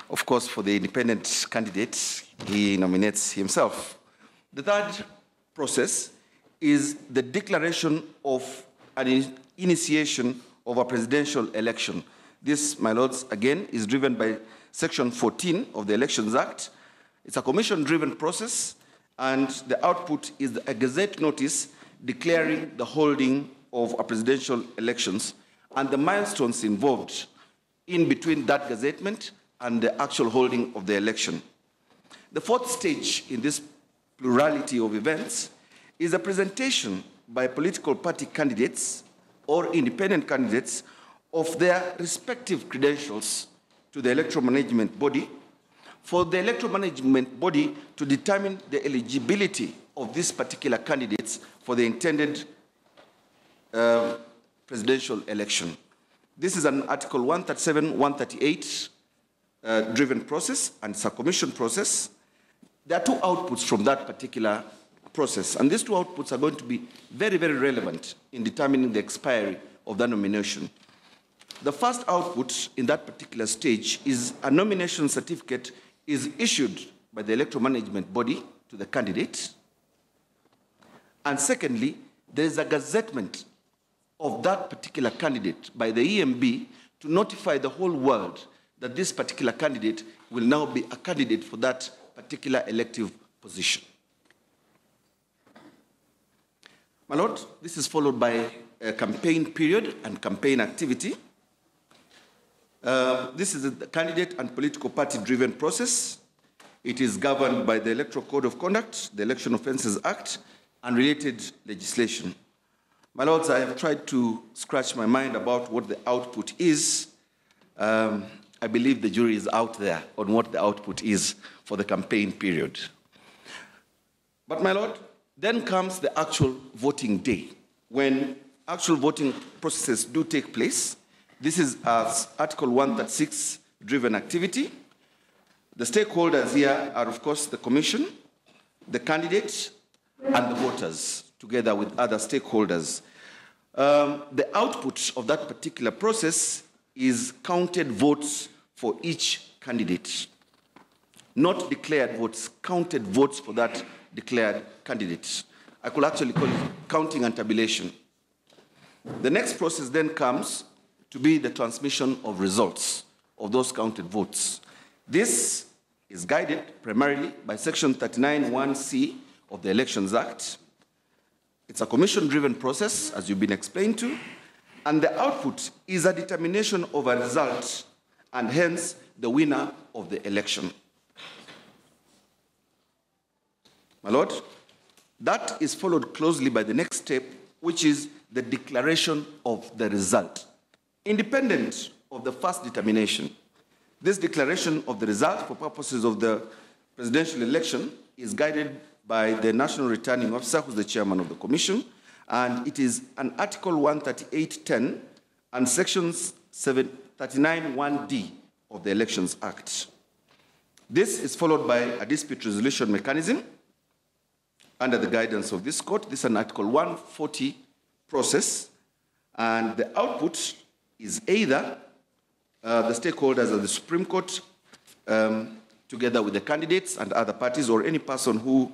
Of course, for the independent candidate, he nominates himself. The third process is the declaration of an initiation of a presidential election. This, my lords, again, is driven by Section 14 of the Elections Act. It's a commission-driven process, and the output is a gazette notice declaring the holding of a presidential elections and the milestones involved in between that gazettement and the actual holding of the election. The fourth stage in this plurality of events is a presentation by political party candidates or independent candidates of their respective credentials to the electoral management body, for the electoral management body to determine the eligibility of these particular candidates for the intended presidential election. This is an Article 137, 138 driven process, and it's a commission process. There are two outputs from that particular process, and these two outputs are going to be very, very relevant in determining the expiry of that nomination. The first output in that particular stage is a nomination certificate is issued by the electoral management body to the candidate. And secondly, there is a gazettement of that particular candidate by the EMB to notify the whole world that this particular candidate will now be a candidate for that particular elective position. My Lord, this is followed by a campaign period and campaign activity. This is a candidate and political party-driven process. It is governed by the Electoral Code of Conduct, the Election Offences Act, and related legislation. My Lords, I have tried to scratch my mind about what the output is. I believe the jury is out there on what the output is for the campaign period. But my Lord, then comes the actual voting day, when actual voting processes do take place. This is Article 136 driven activity. The stakeholders here are, of course, the commission, the candidate, and the voters, together with other stakeholders. The output of that particular process is counted votes for each candidate. Not declared votes, counted votes for that declared candidate. I could actually call it counting and tabulation. The next process then comes to be the transmission of results of those counted votes. This is guided primarily by Section 39(1)(c) of the Elections Act. It's a commission-driven process, as you've been explained to, and the output is a determination of a result, and hence the winner of the election. My Lord, that is followed closely by the next step, which is the declaration of the result. Independent of the first determination, this declaration of the result for purposes of the presidential election is guided by the National Returning Officer, who's the chairman of the commission, and it is an Article 138(10) and Sections 39(1)(d) of the Elections Act. This is followed by a dispute resolution mechanism under the guidance of this court. This is an Article 140 process, and the output is either the stakeholders of the Supreme Court, together with the candidates and other parties, or any person who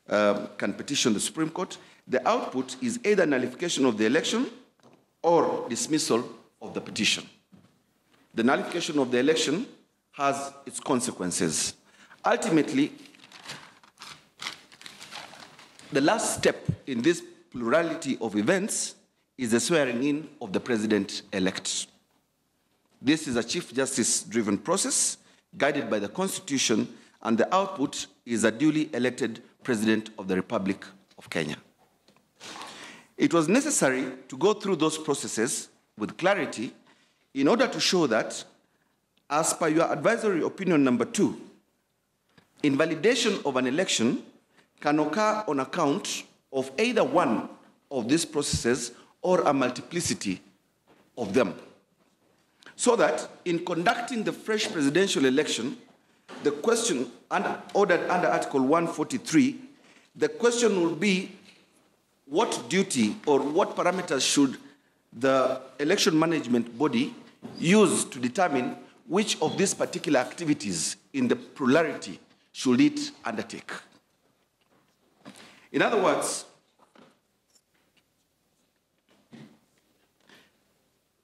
can petition the Supreme Court. The output is either nullification of the election or dismissal of the petition. The nullification of the election has its consequences. Ultimately, the last step in this plurality of events is the swearing in of the president-elect. This is a Chief Justice-driven process guided by the Constitution, and the output is a duly elected President of the Republic of Kenya. It was necessary to go through those processes with clarity in order to show that, as per your advisory opinion number 2, invalidation of an election can occur on account of either one of these processes or a multiplicity of them. So that in conducting the fresh presidential election, the question ordered under Article 143, the question will be what duty or what parameters should the election management body use to determine which of these particular activities in the plurality should it undertake. In other words,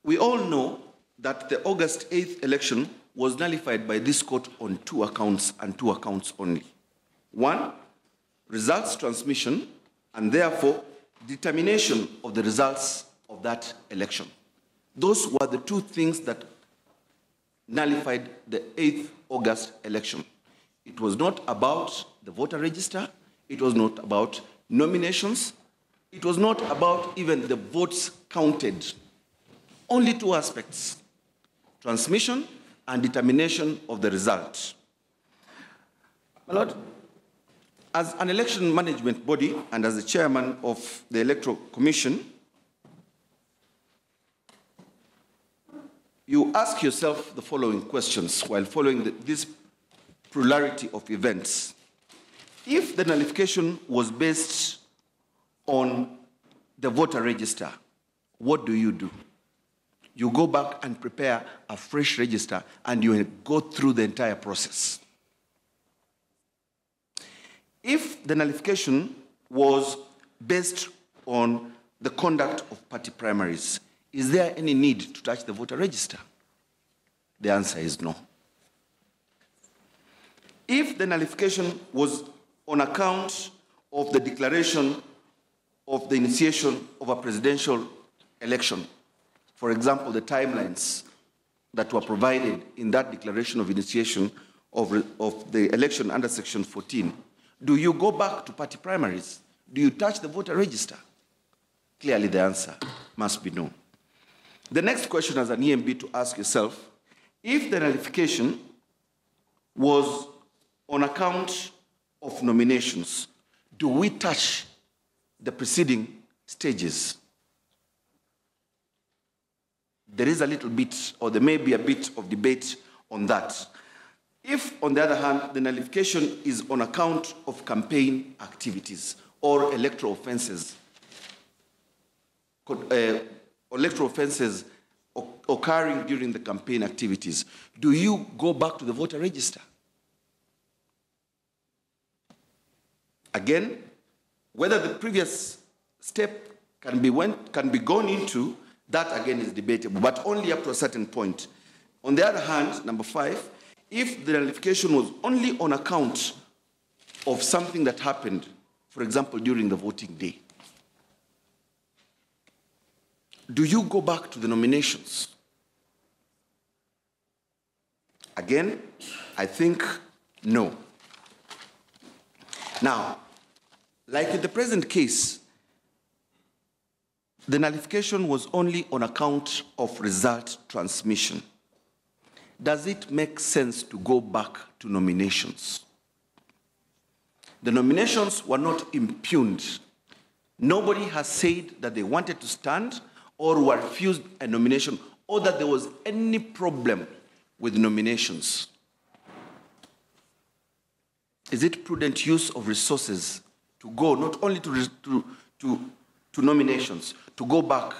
we all know that the August 8th election was nullified by this court on 2 accounts and 2 accounts only. 1, results transmission, and therefore determination of the results of that election. Those were the 2 things that nullified the 8th August election. It was not about the voter register. It was not about nominations. it was not about even the votes counted. Only two aspects: transmission and determination of the result. My Lord, as an election management body and as the chairman of the Electoral Commission, you ask yourself the following questions while following this plurality of events. If the nullification was based on the voter register, what do? You go back and prepare a fresh register and you go through the entire process. If the nullification was based on the conduct of party primaries, is there any need to touch the voter register? The answer is no. If the nullification was on account of the declaration of the initiation of a presidential election, for example, the timelines that were provided in that declaration of initiation of the election under Section 14, do you go back to party primaries? Do you touch the voter register? Clearly, the answer must be no. The next question as an EMB to ask yourself, if the nullification was on account of nominations, do we touch the preceding stages? There is a little bit, or there may be a bit of debate on that. If, on the other hand, the nullification is on account of campaign activities or electoral offenses, occurring during the campaign activities, do you go back to the voter register? Again, whether the previous step can be gone into, that again is debatable, but only up to a certain point. On the other hand, number 5, if the nullification was only on account of something that happened, for example, during the voting day, do you go back to the nominations? Again, I think no. Now, like in the present case, the nullification was only on account of result transmission. Does it make sense to go back to nominations? The nominations were not impugned. Nobody has said that they wanted to stand or were refused a nomination or that there was any problem with nominations. Is it prudent use of resources to go not only to nominations, to go back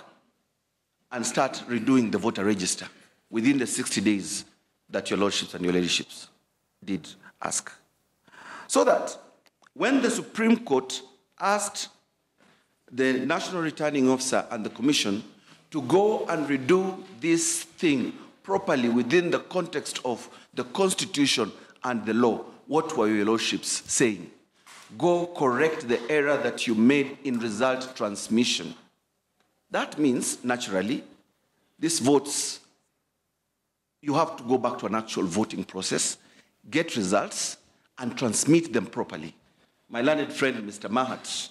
and start redoing the voter register within the 60 days that your lordships and your ladyships did ask? So that when the Supreme Court asked the National Returning Officer and the Commission to go and redo this thing properly within the context of the Constitution and the law, what were your lordships saying? Go correct the error that you made in result transmission. That means, naturally, these votes, you have to go back to an actual voting process, get results, and transmit them properly. My learned friend, Mr. Mahat,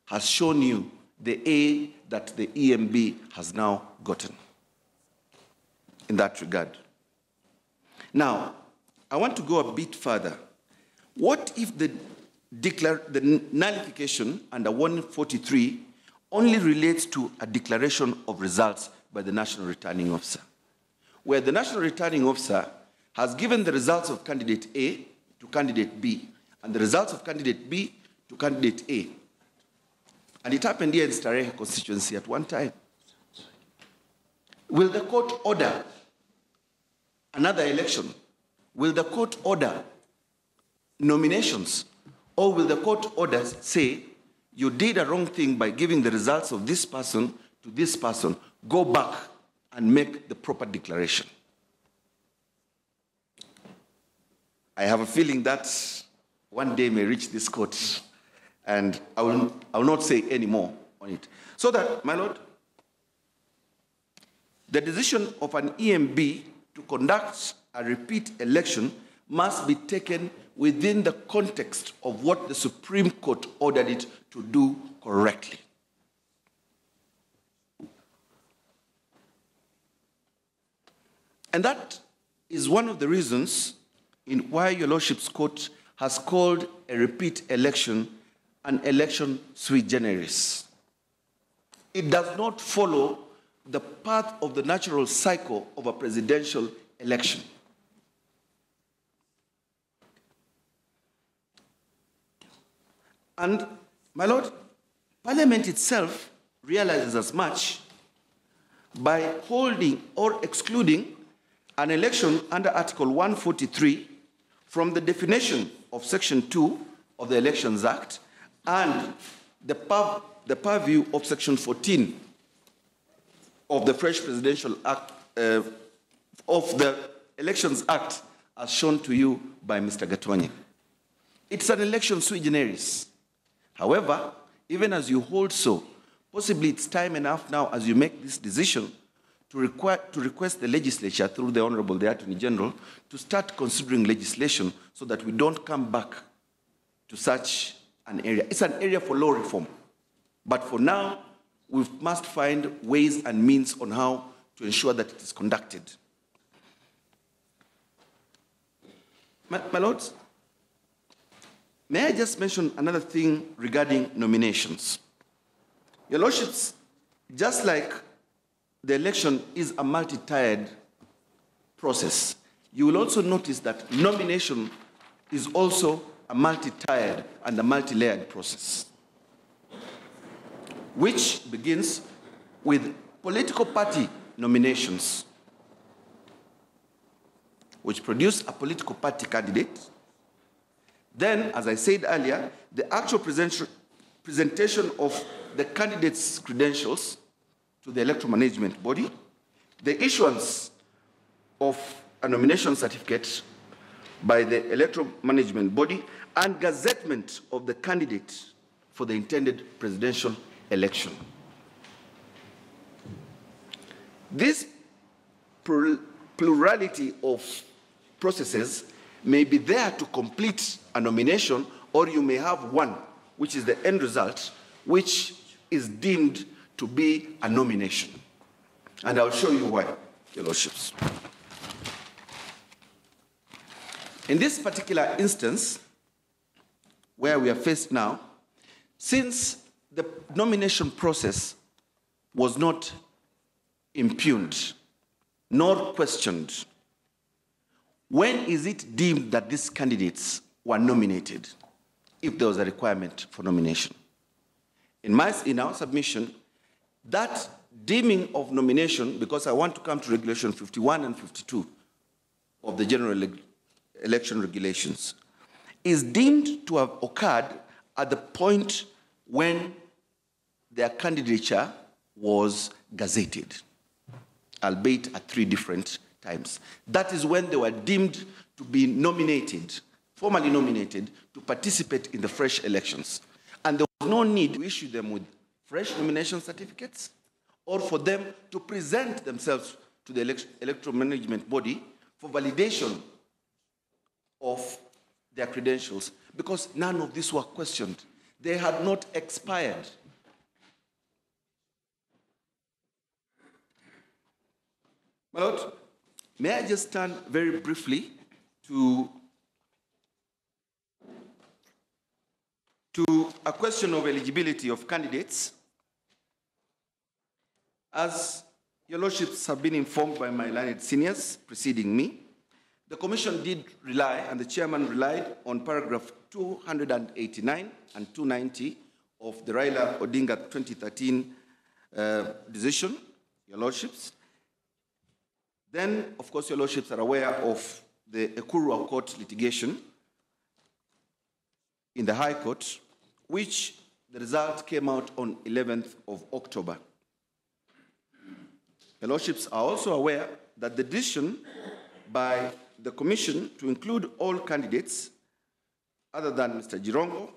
has shown you the A that the EMB has now gotten in that regard. Now, I want to go a bit further. What if the nullification under 143 only relates to a declaration of results by the National Returning Officer, where the National Returning Officer has given the results of candidate A to candidate B, and the results of candidate B to candidate A. And it happened here in Starehe constituency at one time. Will the court order another election? Will the court order nominations? Or will the court order say, you did a wrong thing by giving the results of this person to this person, go back and make the proper declaration? I have a feeling that one day may reach this court, and I will not say any more on it. So that, my Lord, the decision of an EMB to conduct a repeat election must be taken within the context of what the Supreme Court ordered it to do correctly. And that is one of the reasons in why Your Lordship's court has called a repeat election an election sui generis. It does not follow the path of the natural cycle of a presidential election. And, my Lord, Parliament itself realizes as much by holding or excluding an election under Article 143 from the definition of Section 2 of the Elections Act and the purview of Section 14 of the Fresh Presidential Act, of the Elections Act, as shown to you by Mr. Gatwanye. It's an election sui generis. However, even as you hold so, possibly it's time enough now as you make this decision to request the legislature through the Honorable the Attorney General to start considering legislation so that we don't come back to such an area. It's an area for law reform. But for now, we must find ways and means on how to ensure that it is conducted. My Lords, may I just mention another thing regarding nominations? Your Lordships, just like the election is a multi-tiered process, you will also notice that nomination is also a multi-tiered and a multi-layered process, which begins with political party nominations, which produce a political party candidate. Then, as I said earlier, the actual presentation of the candidate's credentials to the electoral management body, the issuance of a nomination certificate by the electoral management body, and gazettement of the candidate for the intended presidential election. This plurality of processes may be there to complete a nomination, or you may have one, which is the end result, which is deemed to be a nomination. And I'll show you why, Your Lordships. In this particular instance, where we are faced now, since the nomination process was not impugned nor questioned, when is it deemed that these candidates were nominated, if there was a requirement for nomination? In our submission, that deeming of nomination, because I want to come to Regulation 51 and 52 of the General Election Regulations, is deemed to have occurred at the point when their candidature was gazetted, albeit at 3 different times. That is when they were deemed to be nominated, formally nominated, to participate in the fresh elections. And there was no need to issue them with fresh nomination certificates or for them to present themselves to the electoral management body for validation of their credentials, because none of these were questioned. They had not expired. My Lord, may I just turn very briefly to a question of eligibility of candidates. As Your Lordships have been informed by my learned seniors preceding me, the Commission did rely, and the Chairman relied, on paragraph 289 and 290 of the Raila Odinga 2013 decision, Your Lordships. Then, of course, Your Lordships are aware of the Kura court litigation in the High Court, which the result came out on 11th of October. Your Lordships are also aware that the decision by the Commission to include all candidates other than Mr. Jirongo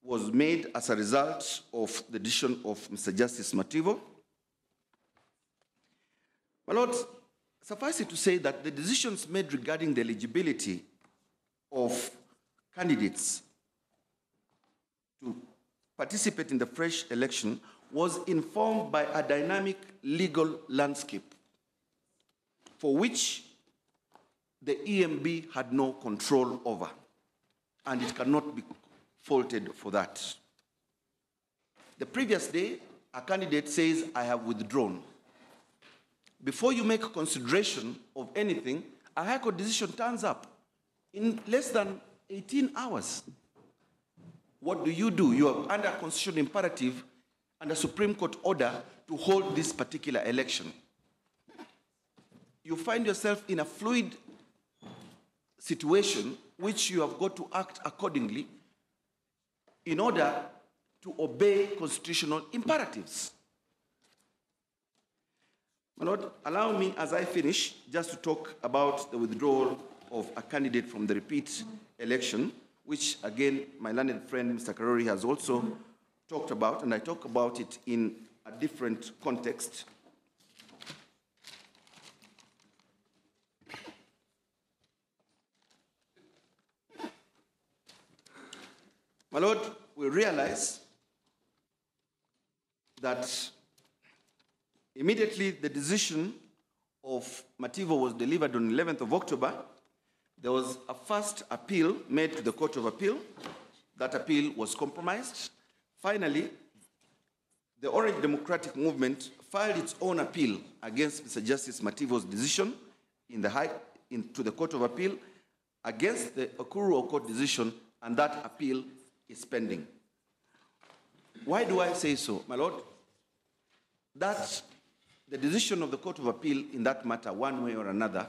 was made as a result of the decision of Mr. Justice Mativo. My Lord, suffice it to say that the decisions made regarding the eligibility of candidates to participate in the fresh election was informed by a dynamic legal landscape. for which the EMB had no control over, and it cannot be faulted for that. The previous day, a candidate says, I have withdrawn. Before you make a consideration of anything, a High Court decision turns up in less than 18 hours. What do? You are under a constitutional imperative and a Supreme Court order to hold this particular election. You find yourself in a fluid situation which you have got to act accordingly in order to obey constitutional imperatives. My Lord, allow me, as I finish, just to talk about the withdrawal of a candidate from the repeat election, which, again, my learned friend, Mr. Karori, has also talked about, and I talk about it in a different context. My Lord, we realize that immediately the decision of Mativo was delivered on 11th of October, there was a first appeal made to the Court of Appeal. That appeal was compromised. Finally, the Orange Democratic Movement filed its own appeal against Mr. Justice Mativo's decision to the Court of Appeal against the Okuru Court decision, and that appeal is pending. Why do I say so, my Lord? That the decision of the Court of Appeal in that matter, one way or another,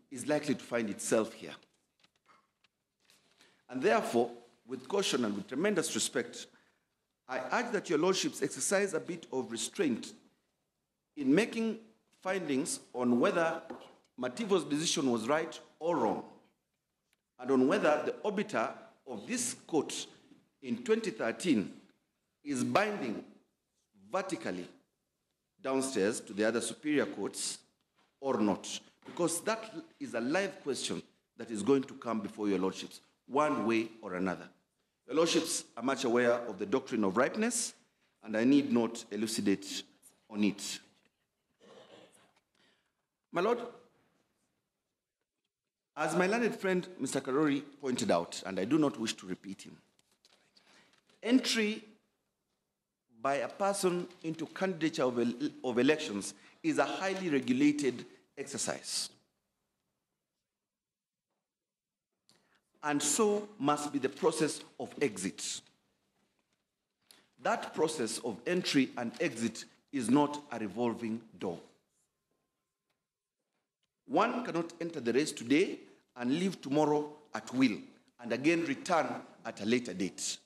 is likely to find itself here. And therefore, with caution and with tremendous respect, I urge that your lordships exercise a bit of restraint in making findings on whether Mativo's decision was right or wrong, and on whether the obiter of this court in 2013 is binding vertically downstairs to the other superior courts or not, because that is a live question that is going to come before your lordships, one way or another. Your lordships are much aware of the doctrine of ripeness, and I need not elucidate on it. My Lord, as my learned friend Mr. Karori pointed out, and I do not wish to repeat him, entry by a person into candidature of elections is a highly regulated exercise. And so must be the process of exit. That process of entry and exit is not a revolving door. One cannot enter the race today and leave tomorrow at will, and again return at a later date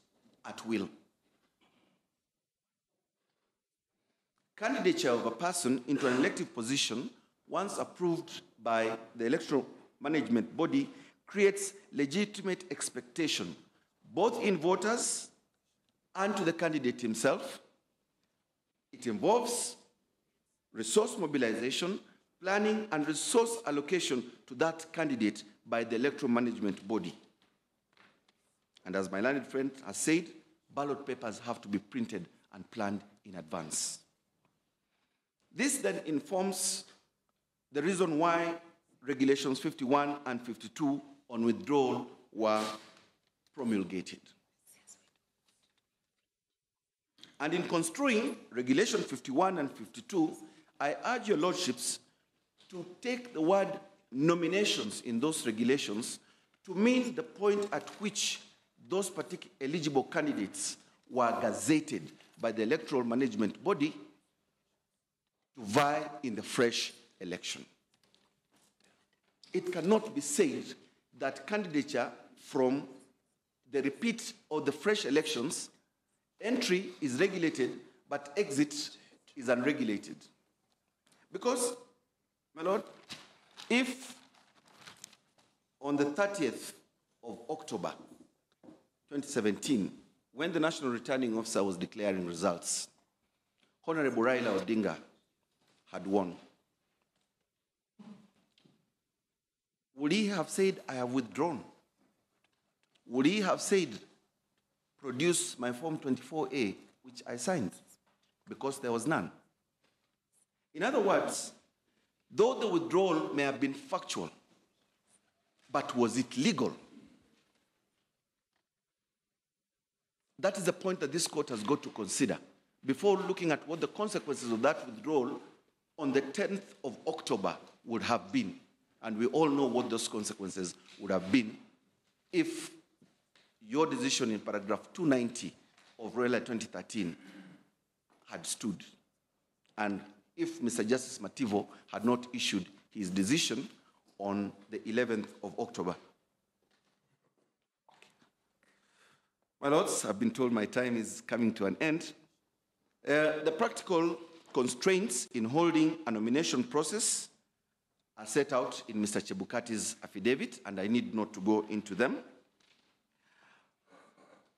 at will. Candidature of a person into an elective position, once approved by the electoral management body, creates legitimate expectation, both in voters and to the candidate himself. It involves resource mobilization, planning, and resource allocation to that candidate by the electoral management body. And as my learned friend has said, ballot papers have to be printed and planned in advance. This then informs the reason why Regulations 51 and 52 on withdrawal were promulgated. And in construing Regulation 51 and 52, I urge your lordships to take the word nominations in those regulations to mean the point at which those particular eligible candidates were gazetted by the electoral management body to vie in the fresh election. It cannot be said that candidature from the repeat or the fresh elections, entry is regulated, but exit is unregulated. Because, my Lord, if on the 30th of October 2017, when the National Returning Officer was declaring results, Honorable Raila Odinga had won, would he have said, I have withdrawn? Would he have said, produce my Form 24A, which I signed? Because there was none. In other words, Though the withdrawal may have been factual, but was it legal? That is the point that this court has got to consider before looking at what the consequences of that withdrawal on the 10th of October would have been. And we all know what those consequences would have been if your decision in paragraph 290 of Royal 2013 had stood. And if Mr. Justice Mativo had not issued his decision on the 11th of October. My lords, I've been told my time is coming to an end. The practical constraints in holding a nomination process are set out in Mr. Chebukati's affidavit, and I need not to go into them.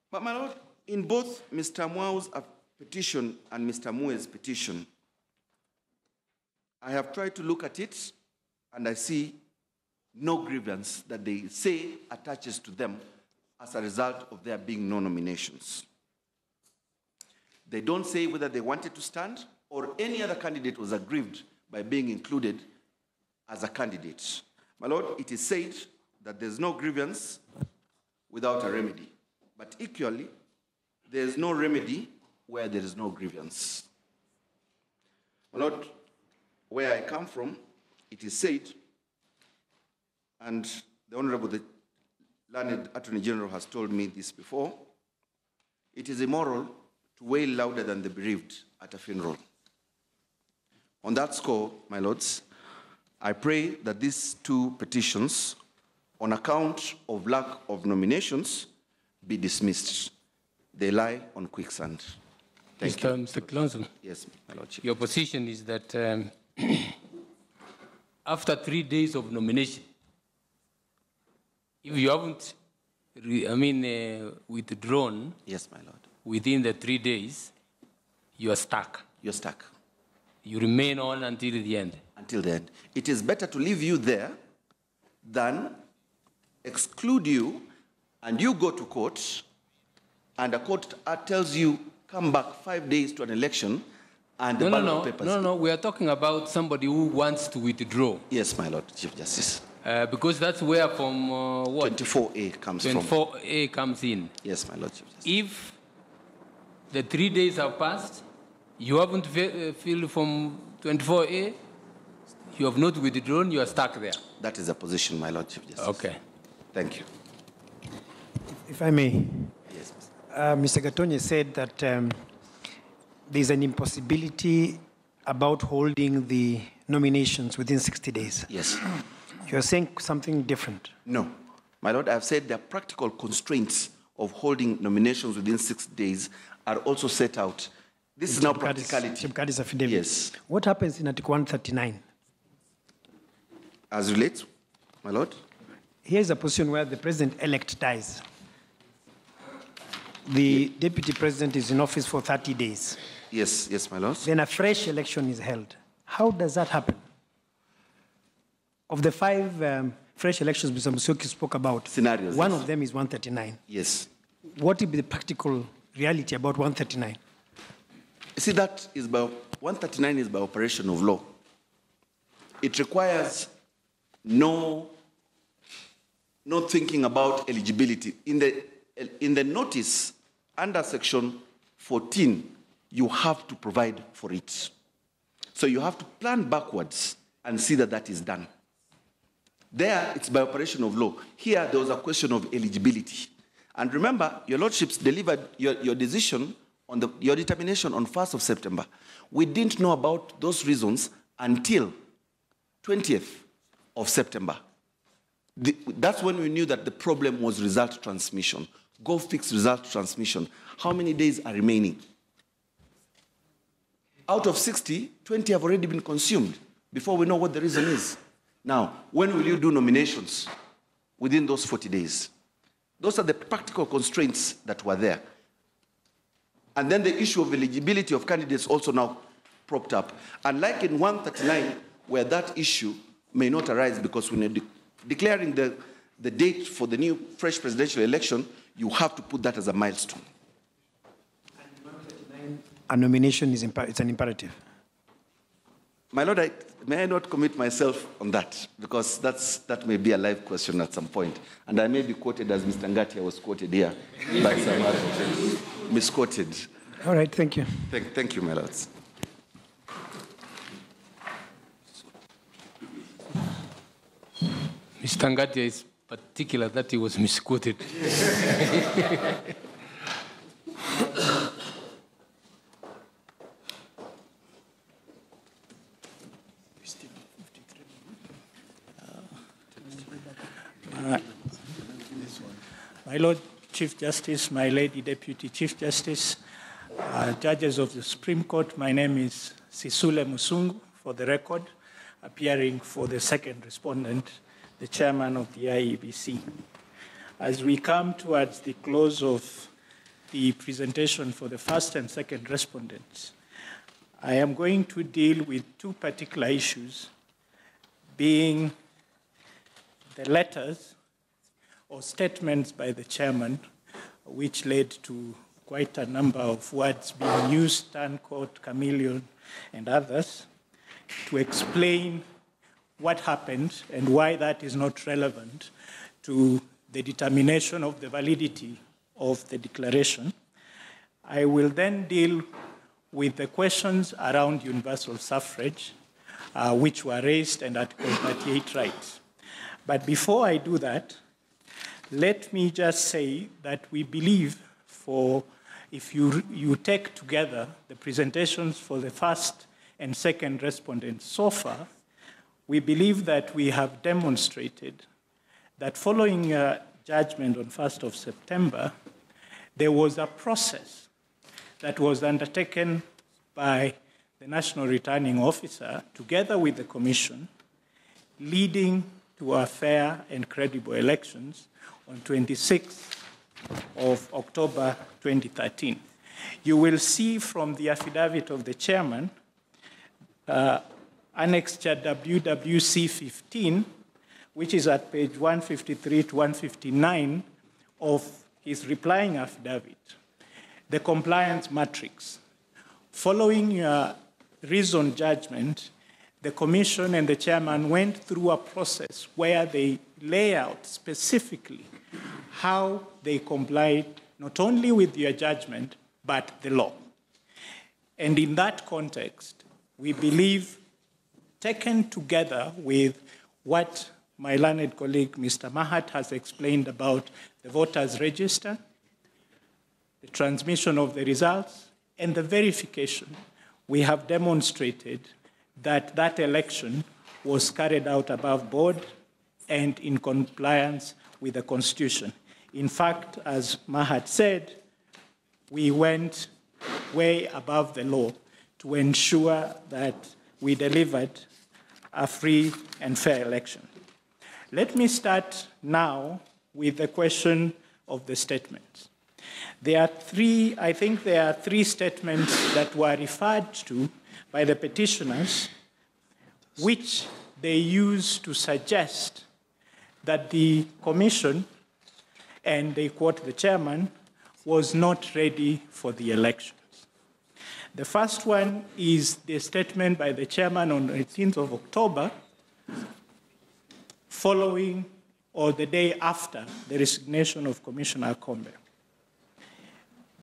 But my lord, in both Mr. Mwau's petition and Mr. Mue's petition, I have tried to look at it, and I see no grievance that they say attaches to them as a result of there being no nominations. They don't say whether they wanted to stand or any other candidate was aggrieved by being included as a candidate. My lord, it is said that there's no grievance without a remedy. But equally, there's no remedy where there is no grievance. My lord, where I come from, it is said, and the Honorable the learned Attorney General has told me this before, it is immoral to wail louder than the bereaved at a funeral. On that score, my lords, I pray that these two petitions, on account of lack of nominations, be dismissed. They lie on quicksand. Thank you. Mr. Klonzo. Yes, my lordship. Your position is that after 3 days of nomination, if you haven't, withdrawn, Yes, my lord. within the 3 days, you are stuck. You're stuck. You remain on until the end. Until the end. It is better to leave you there than exclude you and you go to court and the court tells you come back 5 days to an election and the ballot papers. No, we are talking about somebody who wants to withdraw. Yes, my lord, Chief Justice. Because that's where from what? 24A comes from. 24A comes in. Yes, my lord, Chief Justice. If the 3 days have passed, you haven't filled from 24A, you have not withdrawn, you are stuck there. That is the position, my lord, Chief Justice. Okay. Thank you. If I may. Yes, Mr. Gatonye said that there's an impossibility about holding the nominations within 60 days. Yes. You're saying something different. No. My lord, I've said the practical constraints of holding nominations within 6 days are also set out. This is now practicality. Chebukati's affidavit. Yes. What happens in Article 139? As relates, my lord? Here's a position where the president-elect dies. The deputy president is in office for 30 days. Yes, my lord. Then a fresh election is held. How does that happen? Of the 5 fresh elections Mr. Musyoki spoke about, Scenarios, one yes. of them is 139. Yes. What will be the practical reality about 139? You see, 139 is by operation of law. It requires no thinking about eligibility. In the notice, under section 14, you have to provide for it. So you have to plan backwards and see that that is done. There, it's by operation of law. Here, there was a question of eligibility. And remember, your lordships delivered your decision on your determination on 1st of September. We didn't know about those reasons until 20th of September. That's when we knew that the problem was result transmission. Go fix result transmission. How many days are remaining? Out of 60, 20 have already been consumed before we know what the reason is. Now, when will you do nominations? Within those 40 days. Those are the practical constraints that were there. And then the issue of eligibility of candidates also now propped up. And like in 139, where that issue may not arise because when you're declaring the date for the new fresh presidential election, you have to put that as a milestone. And 139, a nomination is it's an imperative. My Lord, may I not commit myself on that, because that may be a live question at some point, and I may be quoted as Mr. Ngatia was quoted here by some others, misquoted. All right, thank you. Thank you, my lords. Mr. Ngatia is particular that he was misquoted. My Lord Chief Justice, my Lady Deputy Chief Justice, judges of the Supreme Court, my name is Sisule Musungu, for the record, appearing for the second respondent, the chairman of the IEBC. As we come towards the close of the presentation for the first and second respondents, I am going to deal with two particular issues, being the letters or statements by the chairman, which led to quite a number of words being used, turncoat, chameleon, and others, to explain what happened and why that is not relevant to the determination of the validity of the declaration. I will then deal with the questions around universal suffrage, which were raised, and Article 38 rights. But before I do that, let me just say that we believe if you take together the presentations for the first and second respondents so far, we believe that we have demonstrated that following judgment on 1st of September, there was a process that was undertaken by the National Returning Officer together with the Commission, leading to a fair and credible elections on 26th of October 2013. You will see from the affidavit of the chairman, Annexure WWC 15, which is at page 153 to 159 of his replying affidavit, the compliance matrix. Following your reasoned judgment, the Commission and the chairman went through a process where they lay out specifically how they complied not only with your judgment, but the law. And in that context, we believe, taken together with what my learned colleague, Mr. Mahat, has explained about the voters' register, the transmission of the results, and the verification, we have demonstrated that that election was carried out above board and in compliance with the Constitution. In fact, as Mahat said, we went way above the law to ensure that we delivered a free and fair election. Let me start now with the question of the statements. I think there are three statements that were referred to by the petitioners, which they use to suggest that the Commission, and they quote the chairman, was not ready for the elections. The first one is the statement by the chairman on the 18th of October, following or the day after the resignation of Commissioner Kombe.